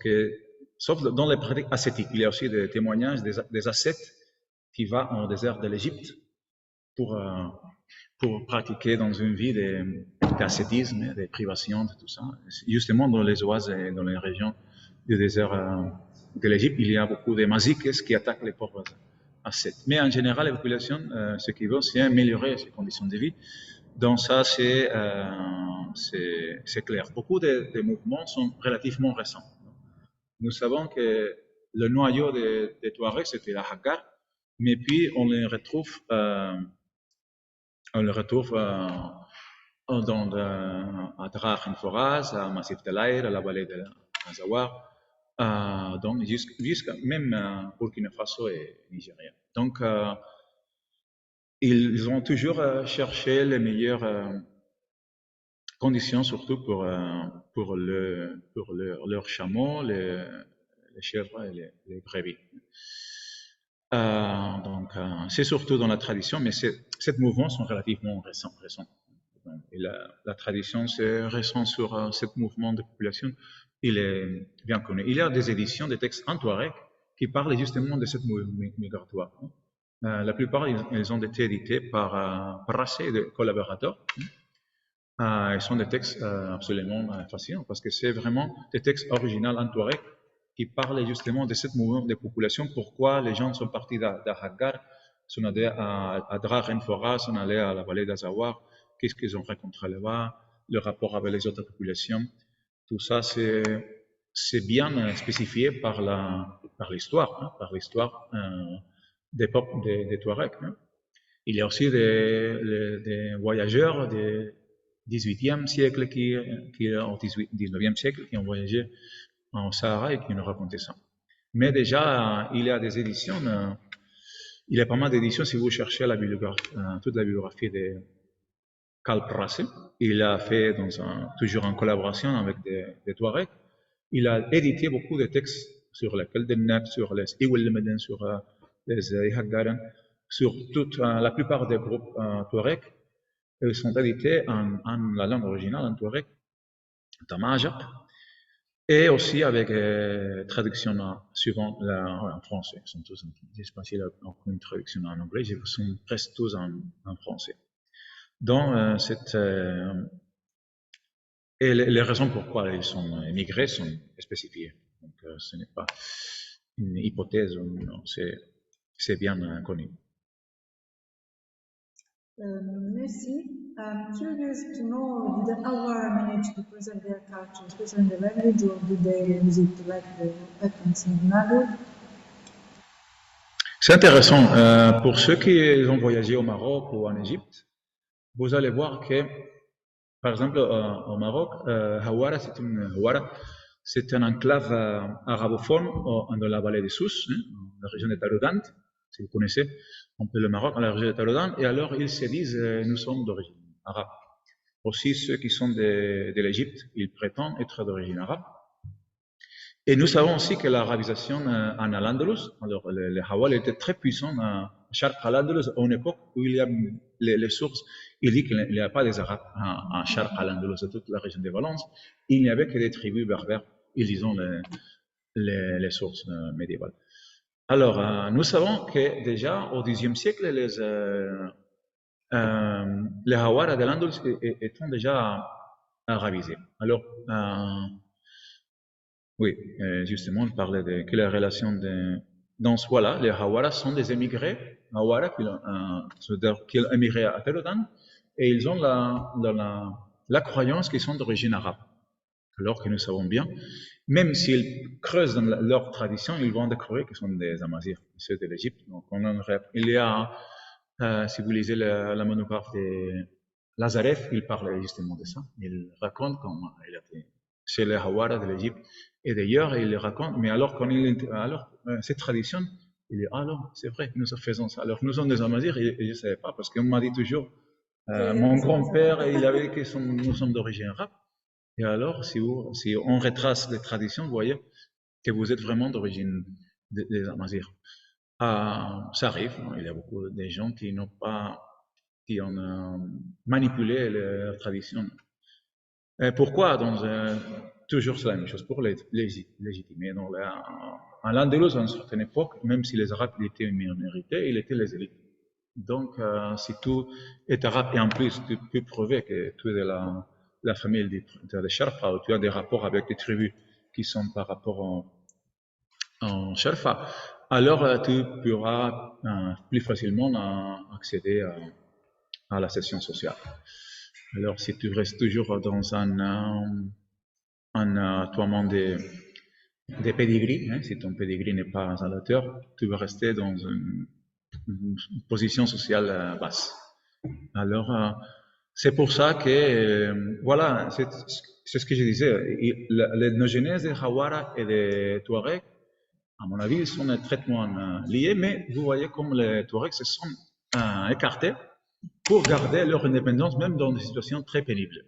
dans les pratiques ascétiques. Il y a aussi des témoignages des ascètes qui vont au désert de l'Égypte pour pratiquer dans une vie d'ascétisme, de privation, de tout ça. Justement, dans les oases et dans les régions du désert de l'Égypte, il y a beaucoup de Amazigh qui attaquent les pauvres ascètes. Mais en général, les populations, ce qu'ils veulent, c'est améliorer ces conditions de vie. Donc ça, c'est clair. Beaucoup de mouvements sont relativement récents. Nous savons que le noyau des Tuaregs, c'était la Hagar, mais puis on les retrouve dans à 𝗀𝗏𝗀𝗀𝗀𝗀, à Massif de l'Aïr, à la vallée de Azawar, donc jusqu'à même Burkina Faso et Nigeria. Donc ils ont toujours cherché les meilleures conditions, surtout pour leurs chameaux, les chèvres et les brebis. Donc, c'est surtout dans la tradition, mais ces mouvements sont relativement récents. Et la tradition, c'est récent sur ce mouvement de population, il est bien connu. Il y a des éditions des textes en Tuareg qui parlent justement de cette mouvement migratoire. La plupart, ils ont été édités par assez de collaborateurs. Ils sont des textes absolument fascinants parce que c'est vraiment des textes originaux en Tuareg qui parlent justement de ce mouvement de population, pourquoi les gens sont partis d'Hagar, sont allés à 𝗲𝗏𝗏𝗏𝗏, sont allés à la vallée d'Azawar, qu'est-ce qu'ils ont rencontré là-bas, le rapport avec les autres populations. Tout ça, c'est bien spécifié par l'histoire, par l'histoire des peuples des Tuaregs. Il y a aussi des voyageurs du XVIIIe siècle au XIXe siècle qui ont voyagé en Sahara et qui nous racontaient ça. Mais déjà, il y a des éditions, il y a pas mal d'éditions si vous cherchez toute la biographie de 𝗀𝗶𝗀𝗀𝗀. Il a fait toujours en collaboration avec des Tuaregs. Il a édité beaucoup de textes sur les 𝗀𝗿𝗀𝗀𝗀, sur les 𝗂𝗏𝗀𝗀𝗀𝗀, sur les 𝗂𝗀𝗀𝗀𝗀𝗀, sur la plupart des groupes Tuaregs. Ils sont édités en la langue originale, en Tuareg, Tamazgha, et aussi avec traduction suivant en français. Ils sont tous, je ne sais pas s'il y a une traduction en anglais, ils sont presque tous en français. Donc, et les raisons pourquoi ils sont émigrés sont spécifiées. Donc, ce n'est pas une hypothèse, c'est bien connu. Merci. I'm curious to know, did the hawwāra manage to preserve their culture, especially the language, or did they lose it like the ethnics in Maghreb? C'est intéressant. Pour ceux qui ont voyagé au Maroc ou en Égypte, vous allez voir que, par exemple, au Maroc, hawwāra, c'est un enclave arabophone dans la vallée de Sousse, la région de Taroudant, si vous connaissez un peu le Maroc, dans la région de Taroudant, et alors ils se disent nous sommes d'origine arabe. Aussi, ceux qui sont de l'Égypte, ils prétendent être d'origine arabe. Et nous savons aussi que l'arabisation en Al-Andalus, alors les hawwāra étaient très puissants à 𝗁 Al-Andalus, à une époque où il y a les sources, il dit qu'il n'y a pas des arabes à 𝗁 Al-Andalus, toute la région de Valence, il n'y avait que des tribus berbères, ils disent les sources médiévales. Alors, nous savons que déjà au Xe siècle, les hawwāra de l'Andalus étaient déjà arabisés. Alors, oui, justement, on parlait que la relation dans ce cas-là, les hawwāra sont des émigrés, hawwāra qui ont émigré à Taroudant, et ils ont la croyance qu'ils sont d'origine arabe. Alors que nous savons bien, même s'ils creusent dans leur tradition, ils vont découvrir qu'ils sont des Amazighs, ceux de l'Égypte. Donc, il y a, si vous lisez la monographe de Lazarev, il parle justement de ça. Il raconte comment il a été chez les hawwāra de l'Égypte. Et d'ailleurs, il raconte, mais alors cette tradition, il dit, alors, c'est vrai, nous faisons ça. Alors, nous sommes des Amazighs, et je ne savais pas, parce qu'on m'a dit toujours, mon grand-père, il avait dit que nous sommes d'origine arabe. Et alors, si on retrace les traditions, vous voyez que vous êtes vraiment d'origine des Amazigh. Ça arrive, hein, il y a beaucoup de gens qui ont manipulé les traditions. Pourquoi toujours c'est la même chose, pour les légitimer. En l'Andalus, à une certaine époque, même si les Arabes étaient une minorité, ils étaient les élites. Donc, si tu es arabe et en plus tu peux prouver que tu es de la famille des 𝗁𝗏𝗏𝗏𝗏, ou tu as des rapports avec des tribus qui sont par rapport en 𝗁𝗏𝗏𝗏, alors tu pourras plus facilement accéder à la session sociale. Alors si tu restes toujours dans un toiement des pédigris, hein, si ton pédigris n'est pas à la hauteur, tu vas rester dans une position sociale basse. Alors, c'est pour ça que, voilà, c'est ce que je disais, l'ethnogenèse des hawwāra et des Tuaregs, à mon avis, ils sont traitement liés, mais vous voyez comme les Tuaregs se sont écartés pour garder leur indépendance, même dans des situations très pénibles.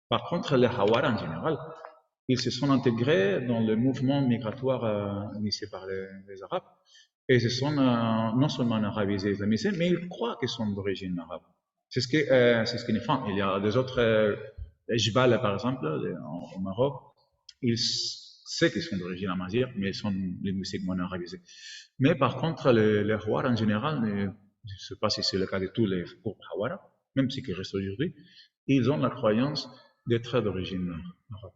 Par contre, les hawwāra en général, ils se sont intégrés dans le mouvement migratoire initié par les Arabes, et se sont non seulement arabisés, islamisés, mais ils croient qu'ils sont d'origine arabe. C'est ce qui est enfin, il y a des autres, les 𝗲𝗏𝗏 par exemple, au Maroc, ils savent qu'ils sont d'origine amazigh, mais ils sont linguistiquement arabisés. Mais par contre, les hawwāra en général, je ne sais pas si c'est le cas de tous les groupes hawwāra, même si qu'ils restent aujourd'hui, ils ont la croyance d'être d'origine arabe.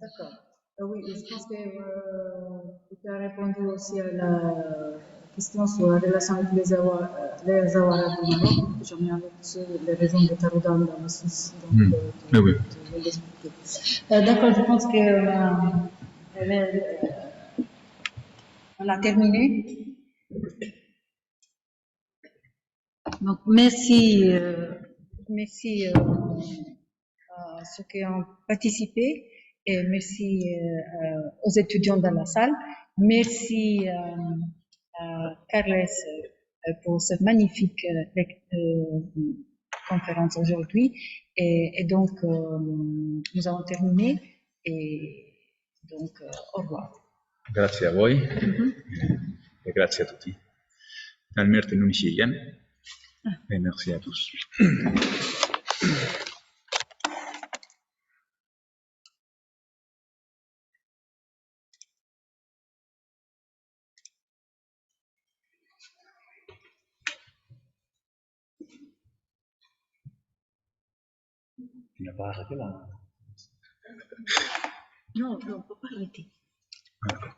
D'accord. Oui, je pense que tu as répondu aussi à la question sur la relation avec les hawwāra du Maroc. J'en ai avec les raisons de Taroudan dans le Suisse. Donc, Oui. je vais l'expliquer. D'accord, je pense que on a terminé. Donc, merci à ceux qui ont participé et merci aux étudiants dans la salle. Merci à 𝗁𝗂𝗃 pour cette magnifique conférence aujourd'hui. Et donc, nous avons terminé. Et donc, au revoir. Grazie a voi e grazie a tutti. 𝗀𝗏𝗃𝗀𝗵𝗿 et merci à tous. Tu n'as pas arrêté là? Non, on ne peut pas arrêter. D'accord.